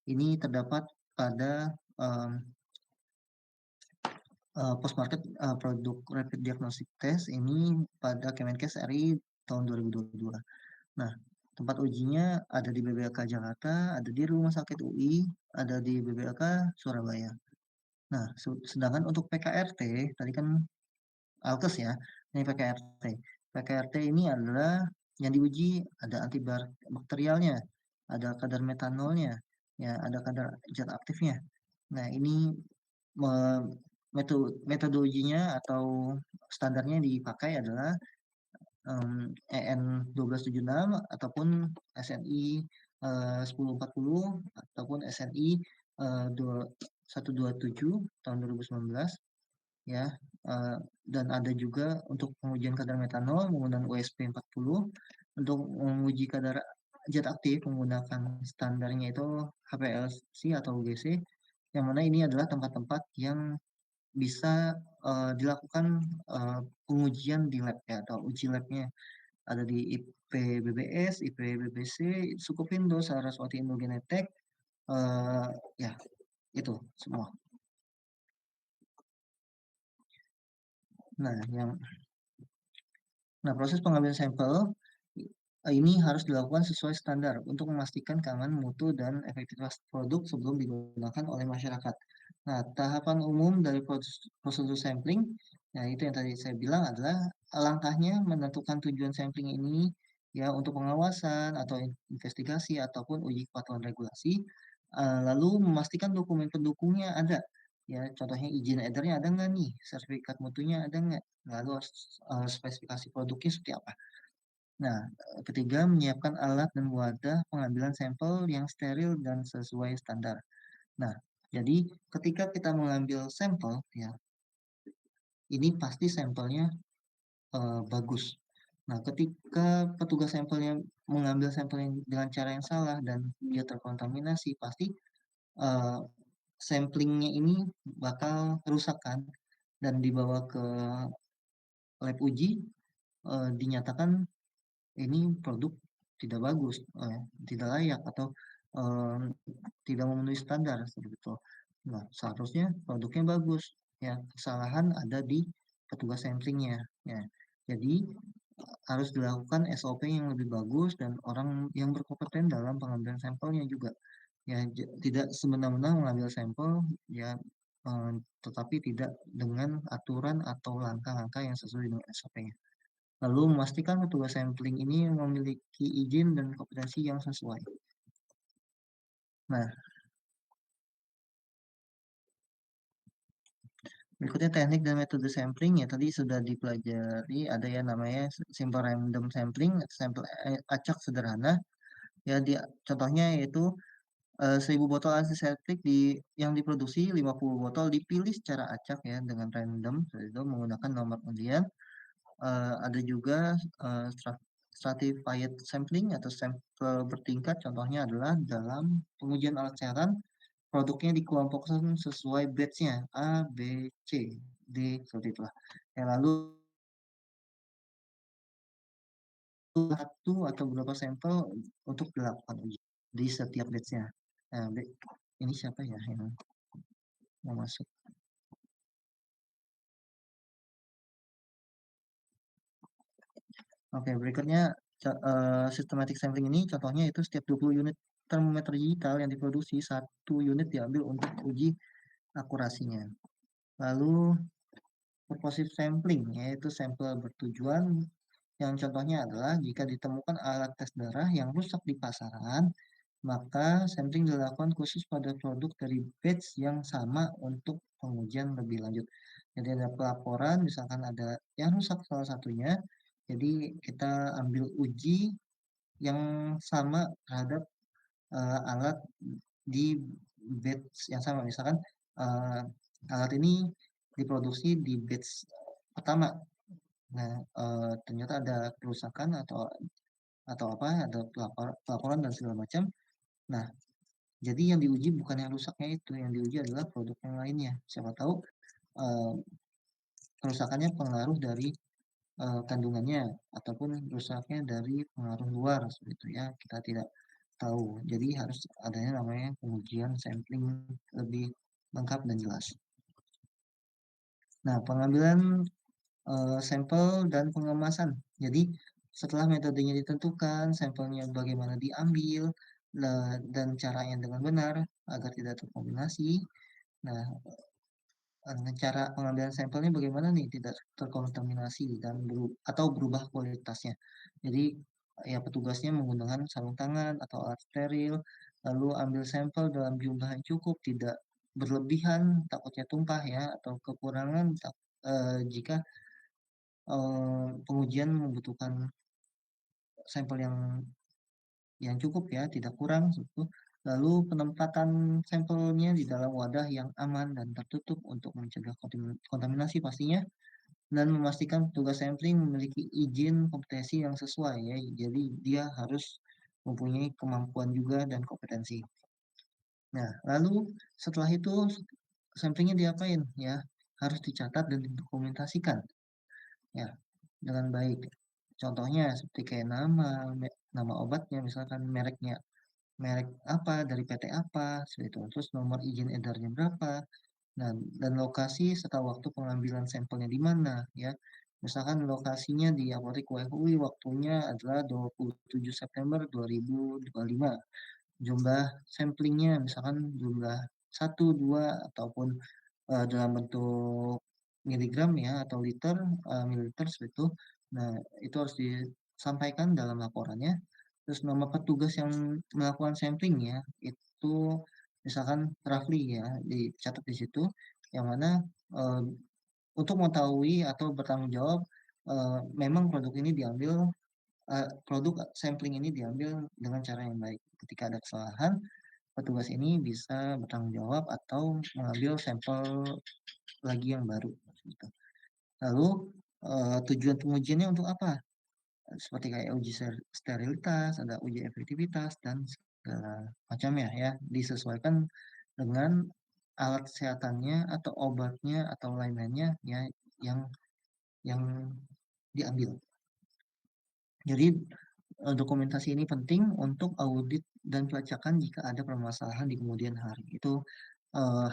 ini terdapat pada post market produk rapid diagnostic test ini pada Kemenkes RI tahun 2022. Nah, tempat ujinya ada di BBLK Jakarta, ada di Rumah Sakit UI, ada di BBLK Surabaya. Nah, sedangkan untuk PKRT tadi kan alkes ya, ini PKRT. PKRT ini adalah yang diuji ada antibakterialnya, ada kadar metanolnya, ya ada kadar zat aktifnya. Nah, ini metode ujinya atau standarnya yang dipakai adalah EN 1276 ataupun SNI 1040 ataupun SNI 127 tahun 2019 ya. Dan ada juga untuk pengujian kadar metanol menggunakan USP 40, untuk menguji kadar zat aktif menggunakan standarnya itu HPLC atau UGC, yang mana ini adalah tempat-tempat yang bisa dilakukan pengujian di lab ya atau uji labnya ada di IPBBS, IPBBC, Sukovindo, Saraswati Indo Genetek, ya itu semua. Nah, proses pengambilan sampel ini harus dilakukan sesuai standar untuk memastikan keamanan mutu dan efektivitas produk sebelum digunakan oleh masyarakat. Nah, tahapan umum dari prosedur sampling, nah itu yang tadi saya bilang adalah langkahnya menentukan tujuan sampling ini ya untuk pengawasan atau investigasi ataupun uji kepatuhan regulasi, lalu memastikan dokumen pendukungnya ada. Ya, contohnya izin edarnya ada nggak nih, sertifikat mutunya ada nggak, lalu spesifikasi produknya seperti apa. Nah, ketiga, menyiapkan alat dan wadah pengambilan sampel yang steril dan sesuai standar. Nah, jadi ketika kita mengambil sampel, ya, ini pasti sampelnya bagus. Nah, ketika petugas sampelnya mengambil sampel dengan cara yang salah dan dia terkontaminasi, pasti uh, samplingnya ini bakal rusak kan, dan dibawa ke lab uji, dinyatakan ini produk tidak bagus, tidak layak atau eh, tidak memenuhi standar seperti itu. Nah, seharusnya produknya bagus. Ya, kesalahan ada di petugas samplingnya. Ya, jadi harus dilakukan SOP yang lebih bagus dan orang yang berkompeten dalam pengambilan sampelnya juga. Ya, tidak semena-mena mengambil sampel, ya, eh, tetapi tidak dengan aturan atau langkah-langkah yang sesuai dengan SOP-nya. Lalu memastikan petugas sampling ini memiliki izin dan kompetensi yang sesuai. Nah, berikutnya teknik dan metode sampling ya tadi sudah dipelajari, ada ya namanya simple random sampling, sampel acak sederhana. Ya contohnya yaitu 1000 botol antiseptik yang diproduksi 50 botol dipilih secara acak ya dengan random, itu menggunakan nomor undian. Ada juga stratified sampling atau sampel bertingkat, contohnya adalah dalam pengujian alat kesehatan produknya dikelompokkan sesuai batch-nya A, B, C, D, seperti itulah. Ya, lalu satu atau beberapa sampel untuk dilakukan uji di setiap batch-nya. Nah, ini siapa ya yang mau masuk? Oke, berikutnya systematic sampling ini contohnya itu setiap 20 unit termometer digital yang diproduksi, 1 unit diambil untuk uji akurasinya. Lalu purposive sampling, yaitu sampel bertujuan yang contohnya adalah jika ditemukan alat tes darah yang rusak di pasaran, maka sampling dilakukan khusus pada produk dari batch yang sama untuk pengujian lebih lanjut. Jadi ada pelaporan, misalkan ada yang rusak salah satunya, jadi kita ambil uji yang sama terhadap alat di batch yang sama. Misalkan uh, alat ini diproduksi di batch pertama. Nah, ternyata ada kerusakan atau apa, ada pelaporan dan segala macam. Nah, jadi yang diuji bukan yang rusaknya itu, yang diuji adalah produk yang lainnya. Siapa tahu kerusakannya pengaruh dari kandungannya ataupun rusaknya dari pengaruh luar seperti itu ya, kita tidak tahu. Jadi harus adanya namanya pengujian sampling lebih lengkap dan jelas. Nah, pengambilan sampel dan pengemasan. Jadi setelah metodenya ditentukan, sampelnya bagaimana diambil dan caranya dengan benar agar tidak terkombinasi. Nah, cara pengambilan sampelnya bagaimana nih tidak terkontaminasi dan atau berubah kualitasnya. Jadi ya petugasnya menggunakan sarung tangan atau alat steril, lalu ambil sampel dalam jumlah yang cukup, tidak berlebihan, takutnya tumpah ya, atau kekurangan jika pengujian membutuhkan sampel yang cukup ya, tidak kurang gitu. Lalu penempatan sampelnya di dalam wadah yang aman dan tertutup untuk mencegah kontaminasi pastinya, dan memastikan petugas sampling memiliki izin kompetensi yang sesuai ya. Jadi dia harus mempunyai kemampuan juga dan kompetensi. Nah, lalu setelah itu samplingnya diapain ya? Harus dicatat dan didokumentasikan ya dengan baik. Contohnya seperti kayak nama obatnya, misalkan mereknya, merek apa dari PT apa, seperti itu. Terus nomor izin edarnya berapa, Nah, dan lokasi serta waktu pengambilan sampelnya di mana ya. Misalkan lokasinya di Apotek WFUI, waktunya adalah 27 September 2025. Jumlah samplingnya misalkan jumlah 1, 2, ataupun dalam bentuk miligram ya atau liter, mililiter seperti itu. Nah, itu harus disampaikan dalam laporannya. Terus nama petugas yang melakukan sampling ya, itu misalkan Rafli ya, dicatat di situ, yang mana eh, untuk mengetahui atau bertanggung jawab memang produk sampling ini diambil dengan cara yang baik. Ketika ada kesalahan, petugas ini bisa bertanggung jawab atau mengambil sampel lagi yang baru. Gitu. Lalu tujuan pengujiannya untuk apa? Seperti kayak uji sterilitas, ada uji efektivitas dan segala macamnya ya, disesuaikan dengan alat kesehatannya atau obatnya atau lain-lainnya ya yang yang diambil. Jadi dokumentasi ini penting untuk audit dan pelacakan jika ada permasalahan di kemudian hari. Itu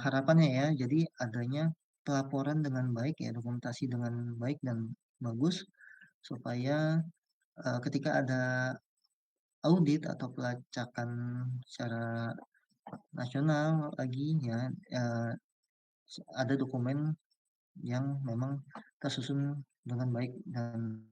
harapannya ya. Jadi adanya pelaporan dengan baik ya, dokumentasi dengan baik dan bagus supaya ketika ada audit atau pelacakan secara nasional lagi ya, ada dokumen yang memang tersusun dengan baik dan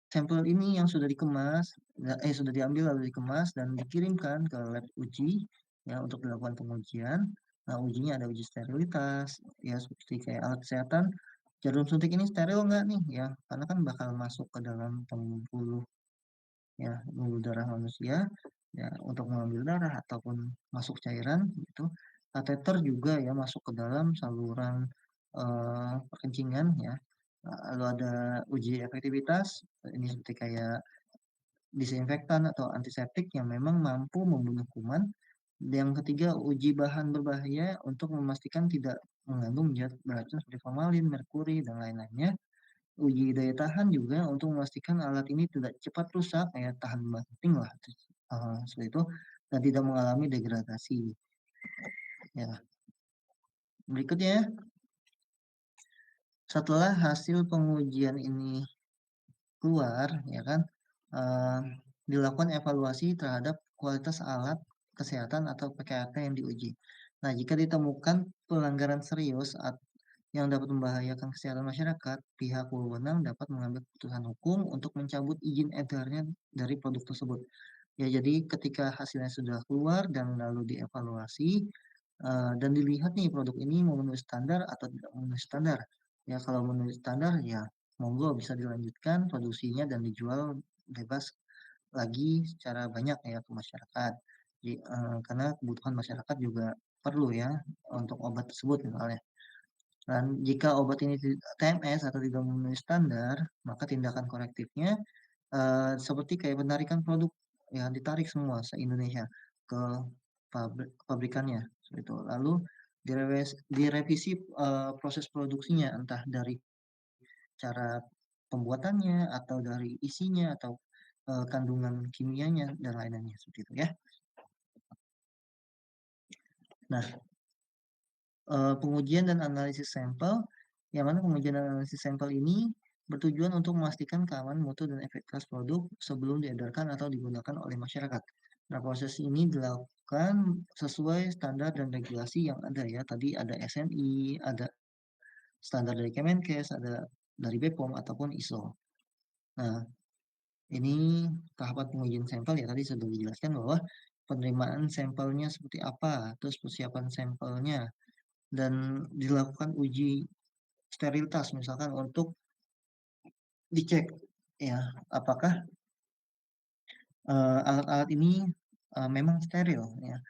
sampel ini yang sudah dikemas, sudah diambil lalu dikemas dan dikirimkan ke lab uji ya untuk dilakukan pengujian. Nah, ujinya ada uji sterilitas ya seperti kayak alat kesehatan. Jarum suntik ini steril nggak nih ya? Karena kan bakal masuk ke dalam pembuluh ya pembuluh darah manusia ya untuk mengambil darah ataupun masuk cairan gitu. Kateter juga ya masuk ke dalam saluran perkencingan ya. Lalu ada uji efektivitas ini seperti kayak disinfektan atau antiseptik yang memang mampu membunuh kuman. Yang ketiga, uji bahan berbahaya untuk memastikan tidak mengandung zat beracun seperti formalin, merkuri, dan lain-lainnya. Uji daya tahan juga untuk memastikan alat ini tidak cepat rusak, ya tahan banting lah, seperti itu, dan tidak mengalami degradasi. Ya, berikutnya, setelah hasil pengujian ini keluar, ya kan, dilakukan evaluasi terhadap kualitas alat kesehatan atau PKAK yang diuji. Nah, jika ditemukan pelanggaran serius yang dapat membahayakan kesehatan masyarakat, pihak berwenang dapat mengambil keputusan hukum untuk mencabut izin edarnya dari produk tersebut. Ya, jadi ketika hasilnya sudah keluar dan lalu dievaluasi dan dilihat nih produk ini memenuhi standar atau tidak memenuhi standar. Ya, kalau memenuhi standar ya monggo bisa dilanjutkan produksinya dan dijual bebas lagi secara banyak ya ke masyarakat. Jadi, karena kebutuhan masyarakat juga perlu ya untuk obat tersebut misalnya. Dan jika obat ini TMS atau tidak memenuhi standar, maka tindakan korektifnya seperti kayak penarikan produk ya ditarik semua se-Indonesia ke pabrikannya seperti itu. Lalu direvisi proses produksinya entah dari cara pembuatannya atau dari isinya atau kandungan kimianya dan lain-lainnya seperti itu ya. Nah, pengujian dan analisis sampel, yang mana pengujian dan analisis sampel ini bertujuan untuk memastikan keamanan mutu dan efektivitas produk sebelum diedarkan atau digunakan oleh masyarakat. Nah, proses ini dilakukan sesuai standar dan regulasi yang ada ya. Tadi ada SNI, ada standar dari Kemenkes, ada dari BPOM ataupun ISO. Nah, ini tahapan pengujian sampel ya tadi sudah dijelaskan bahwa penerimaan sampelnya seperti apa, terus persiapan sampelnya, dan dilakukan uji sterilitas misalkan untuk dicek ya apakah alat-alat ini memang steril ya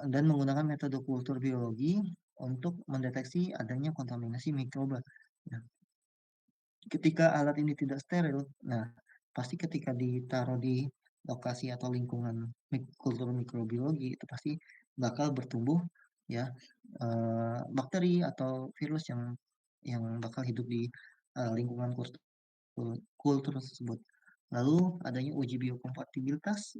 dan menggunakan metode kultur biologi untuk mendeteksi adanya kontaminasi mikroba. Ya. Ketika alat ini tidak steril, nah pasti ketika ditaruh di lokasi atau lingkungan kultur mikrobiologi itu pasti bakal bertumbuh ya bakteri atau virus yang bakal hidup di lingkungan kultur tersebut. Lalu adanya uji biokompatibilitas.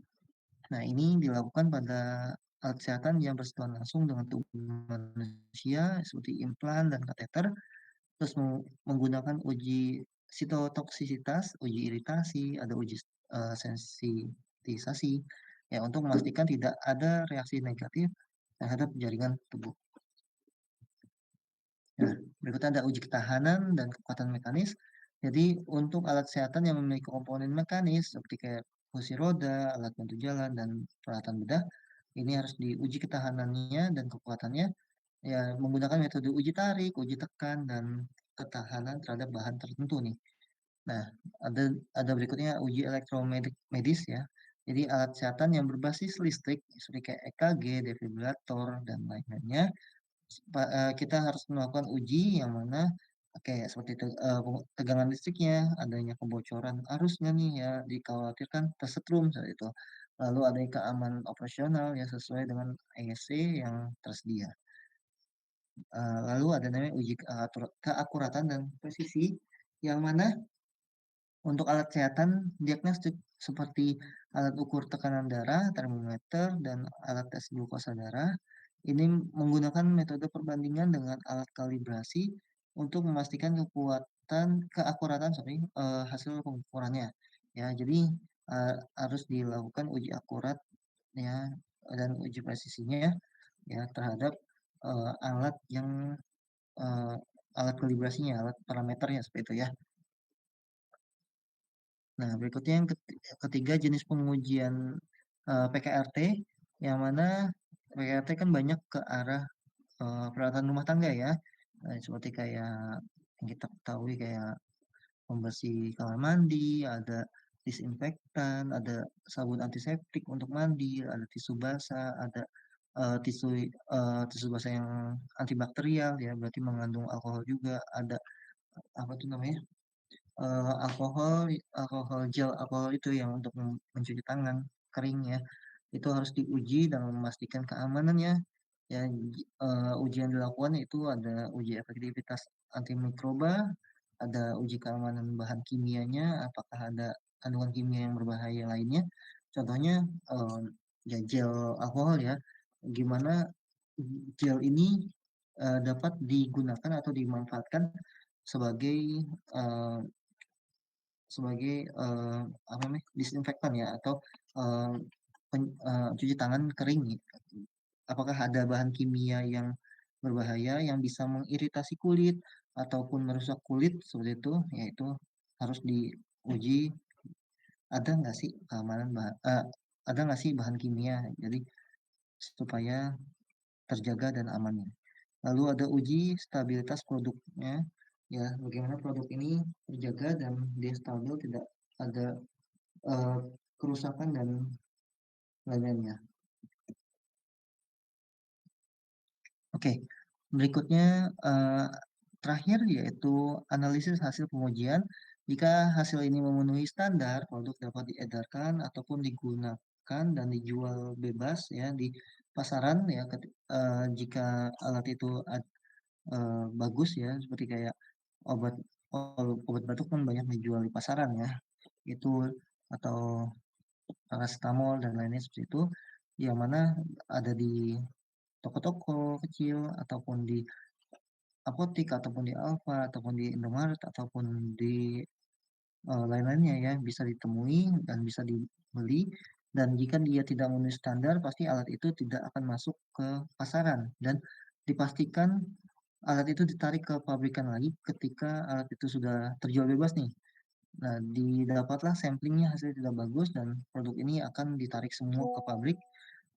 Nah, ini dilakukan pada alat kesehatan yang bersentuhan langsung dengan tubuh manusia seperti implan dan kateter, terus menggunakan uji sitotoksisitas, uji iritasi, ada uji sensitisasi, ya untuk memastikan tidak ada reaksi negatif terhadap jaringan tubuh. Nah, berikutnya ada uji ketahanan dan kekuatan mekanis. Jadi untuk alat kesehatan yang memiliki komponen mekanis seperti kayak kursi roda, alat bantu jalan, dan peralatan bedah, ini harus diuji ketahanannya dan kekuatannya ya menggunakan metode uji tarik, uji tekan, dan ketahanan terhadap bahan tertentu nih. Nah, ada berikutnya uji elektromedis ya. Jadi alat kesehatan yang berbasis listrik seperti kayak EKG, defibrilator, dan lain-lainnya kita harus melakukan uji yang mana kayak seperti tegangan listriknya, adanya kebocoran arusnya nih ya, dikhawatirkan tersetrum saat itu. Lalu adanya keamanan operasional yang sesuai dengan ESC yang tersedia. Lalu ada namanya uji keakuratan dan presisi, yang mana untuk alat kesehatan diagnostik seperti alat ukur tekanan darah, termometer, dan alat tes glukosa darah, ini menggunakan metode perbandingan dengan alat kalibrasi untuk memastikan keakuratan hasil pengukurannya. Ya, jadi harus dilakukan uji akurat ya dan uji presisinya ya terhadap alat yang eh, alat kalibrasinya, alat parameternya seperti itu ya. Nah, berikutnya yang ketiga jenis pengujian PKRT, yang mana PKRT kan banyak ke arah peralatan rumah tangga ya. Seperti kayak yang kita ketahui kayak pembersih kamar mandi, ada disinfektan, ada sabun antiseptik untuk mandi, ada tisu basah, ada tisu basah yang antibakterial ya, berarti mengandung alkohol juga, ada apa tuh namanya? Alkohol alkohol gel alkohol itu yang untuk mencuci tangan kering ya, itu harus diuji dan memastikan keamanannya ya. Uji yang dilakukan itu ada uji efektivitas antimikroba, ada uji keamanan bahan kimianya, apakah ada kandungan kimia yang berbahaya lainnya, contohnya ya gel alkohol ya, gimana gel ini dapat digunakan atau dimanfaatkan sebagai eh, apa namanya disinfektan ya, atau eh, cuci tangan kering nih. Apakah ada bahan kimia yang berbahaya yang bisa mengiritasi kulit ataupun merusak kulit seperti itu, yaitu harus diuji ada nggak sih ada nggak sih bahan kimia, jadi supaya terjaga dan aman. Lalu ada uji stabilitas produknya, ya bagaimana produk ini terjaga dan dia stabil, tidak ada eh, kerusakan dan lain-lainnya. Oke, berikutnya terakhir yaitu analisis hasil pengujian. Jika hasil ini memenuhi standar, produk dapat diedarkan ataupun digunakan dan dijual bebas ya di pasaran ya. Jika alat itu bagus ya, seperti kayak obat obat batuk kan banyak dijual di pasaran ya, itu atau paracetamol dan lainnya seperti itu, yang mana ada di toko-toko kecil ataupun di apotik ataupun di Alfa ataupun di Indomaret ataupun di lain-lainnya ya, bisa ditemui dan bisa dibeli, dan jika dia tidak memenuhi standar pasti alat itu tidak akan masuk ke pasaran, dan dipastikan alat itu ditarik ke pabrikan lagi ketika alat itu sudah terjual bebas nih. Nah, didapatlah samplingnya hasil tidak bagus dan produk ini akan ditarik semua ke pabrik,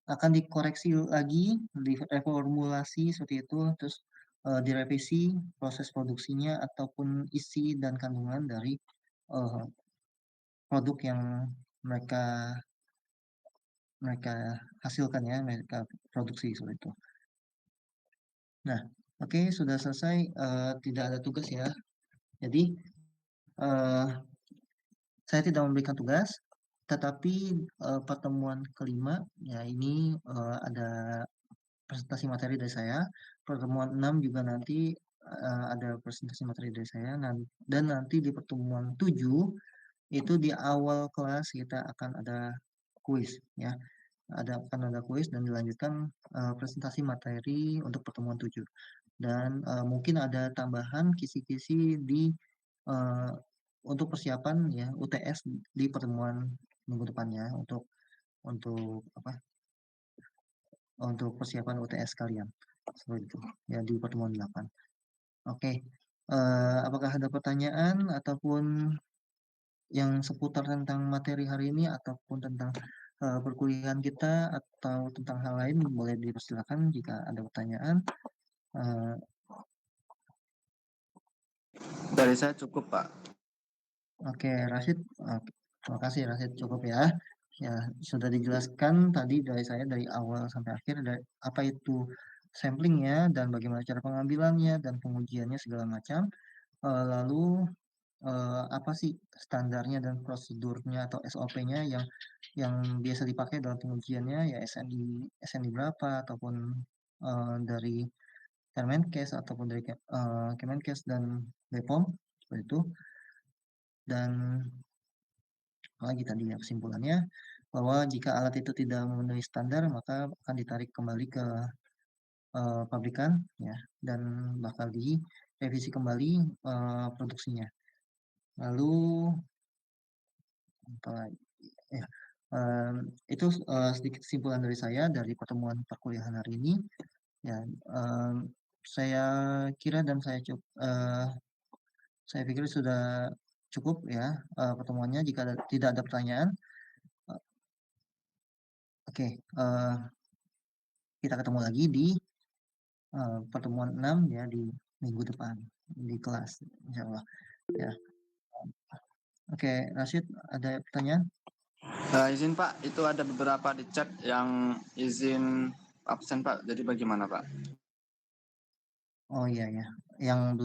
akan dikoreksi lagi, direformulasi seperti itu, terus direvisi proses produksinya ataupun isi dan kandungan dari eh, produk yang mereka mereka hasilkan ya, mereka produksi seperti itu. Nah, oke, sudah selesai, tidak ada tugas ya. Jadi eh, saya tidak memberikan tugas, tetapi pertemuan kelima ya ini ada presentasi materi dari saya. Pertemuan 6 juga nanti ada presentasi materi dari saya. Dan nanti di pertemuan 7 itu di awal kelas kita akan ada kuis ya. akan ada kuis dan dilanjutkan presentasi materi untuk pertemuan 7. Dan mungkin ada tambahan kisi-kisi untuk persiapan ya UTS di pertemuan minggu depannya untuk persiapan UTS kalian. Seperti itu ya di pertemuan 8. Oke. Apakah ada pertanyaan ataupun yang seputar tentang materi hari ini ataupun tentang perkuliahan kita atau tentang hal lain, boleh dipersilakan jika ada pertanyaan. Dari saya cukup, Pak. Oke, Rashid. Terima kasih Rashid, cukup ya. Ya, sudah dijelaskan tadi dari saya dari awal sampai akhir apa itu samplingnya dan bagaimana cara pengambilannya dan pengujiannya segala macam. Lalu apa sih standarnya dan prosedurnya atau SOP-nya yang biasa dipakai dalam pengujiannya, ya SNI berapa ataupun dari Kemenkes ataupun dari Kemenkes dan BPOM seperti itu. Dan lagi tadi ya kesimpulannya bahwa jika alat itu tidak memenuhi standar maka akan ditarik kembali ke pabrikan ya dan bakal direvisi kembali produksinya. Lalu apa lagi? Ya, itu sedikit kesimpulan dari saya dari pertemuan perkuliahan hari ini. Ya, saya kira dan saya pikir sudah cukup ya pertemuannya. Jika tidak ada pertanyaan, oke, kita ketemu lagi di pertemuan 6 ya di minggu depan di kelas, insya Allah. Ya, oke, Rashid, ada pertanyaan? Izin Pak, itu ada beberapa di chat yang izin absen Pak. Jadi bagaimana Pak? Oh iya ya, yang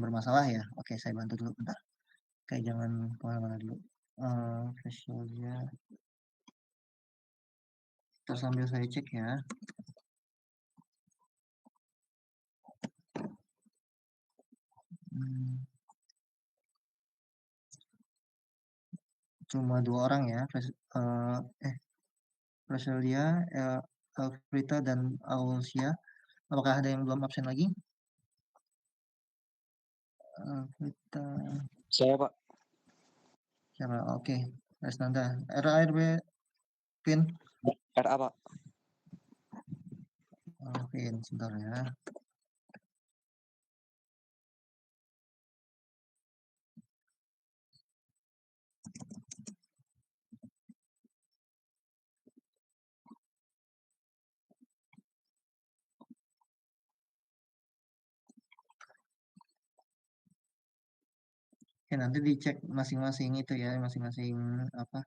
bermasalah ya. Oke, saya bantu dulu bentar. Kayak jangan kemana-mana dulu. Facialnya. Terus sambil saya cek ya. Cuma 2 orang ya. Praselia, Alfrita dan Ausia. Apakah ada yang belum absen lagi? Alfrita. Saya, Pak. Siapa? Oke. Resnanda. RARB Pin. RA, Pak. Pin, sebentar ya. Oke, nanti dicek masing-masing itu ya, masing-masing apa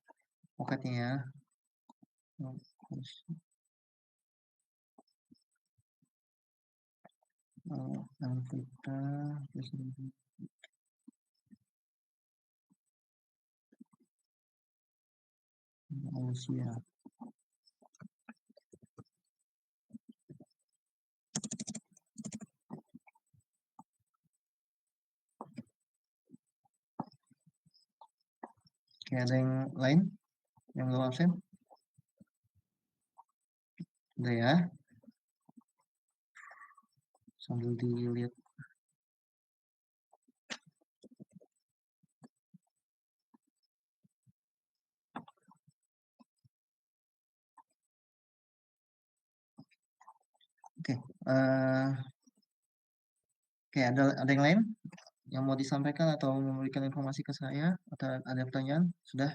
poketnya ya. Alfrita, Ausia. Oke, ada yang lain yang belum absen? Udah ya. Sambil dilihat. Oke, oke, ada yang lain yang mau disampaikan atau memberikan informasi ke saya atau ada pertanyaan? Sudah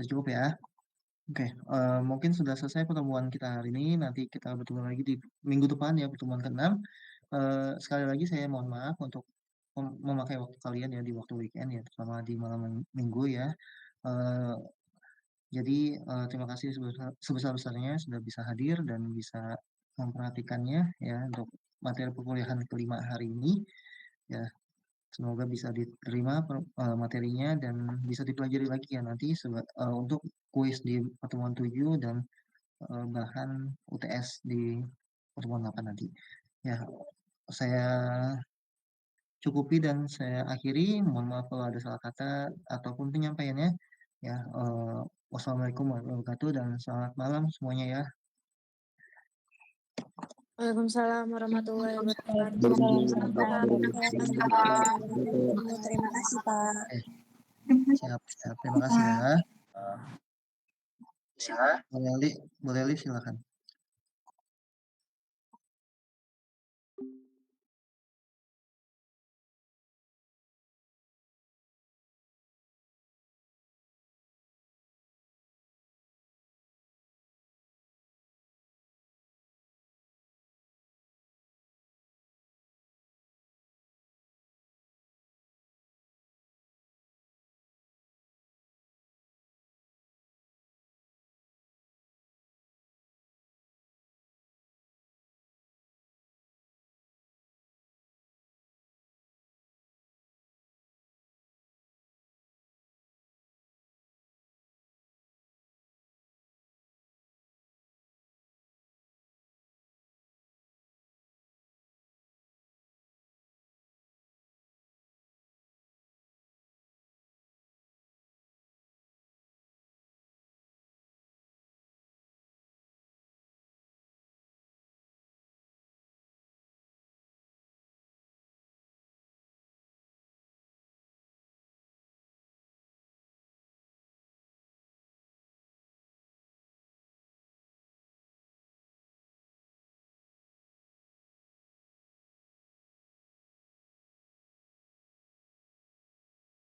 cukup ya. Oke, mungkin sudah selesai pertemuan kita hari ini. Nanti kita bertemu lagi di minggu depan ya, pertemuan ke-6. Sekali lagi saya mohon maaf untuk memakai waktu kalian ya di waktu weekend ya, terutama di malam minggu ya. Jadi terima kasih sebesar-besarnya sudah bisa hadir dan bisa memperhatikannya ya untuk materi perkuliahan kelima hari ini. Ya, semoga bisa diterima materinya dan bisa dipelajari lagi ya nanti untuk kuis di pertemuan 7 dan bahan UTS di pertemuan 8 nanti. Ya, saya cukupi dan saya akhiri. Mohon maaf kalau ada salah kata ataupun penyampaiannya. Ya, Wassalamualaikum warahmatullahi wabarakatuh dan selamat malam semuanya ya. Waalaikumsalam warahmatullahi wabarakatuh. Terima kasih, Pak. Siap. Terima kasih ya. Boleh Li silakan.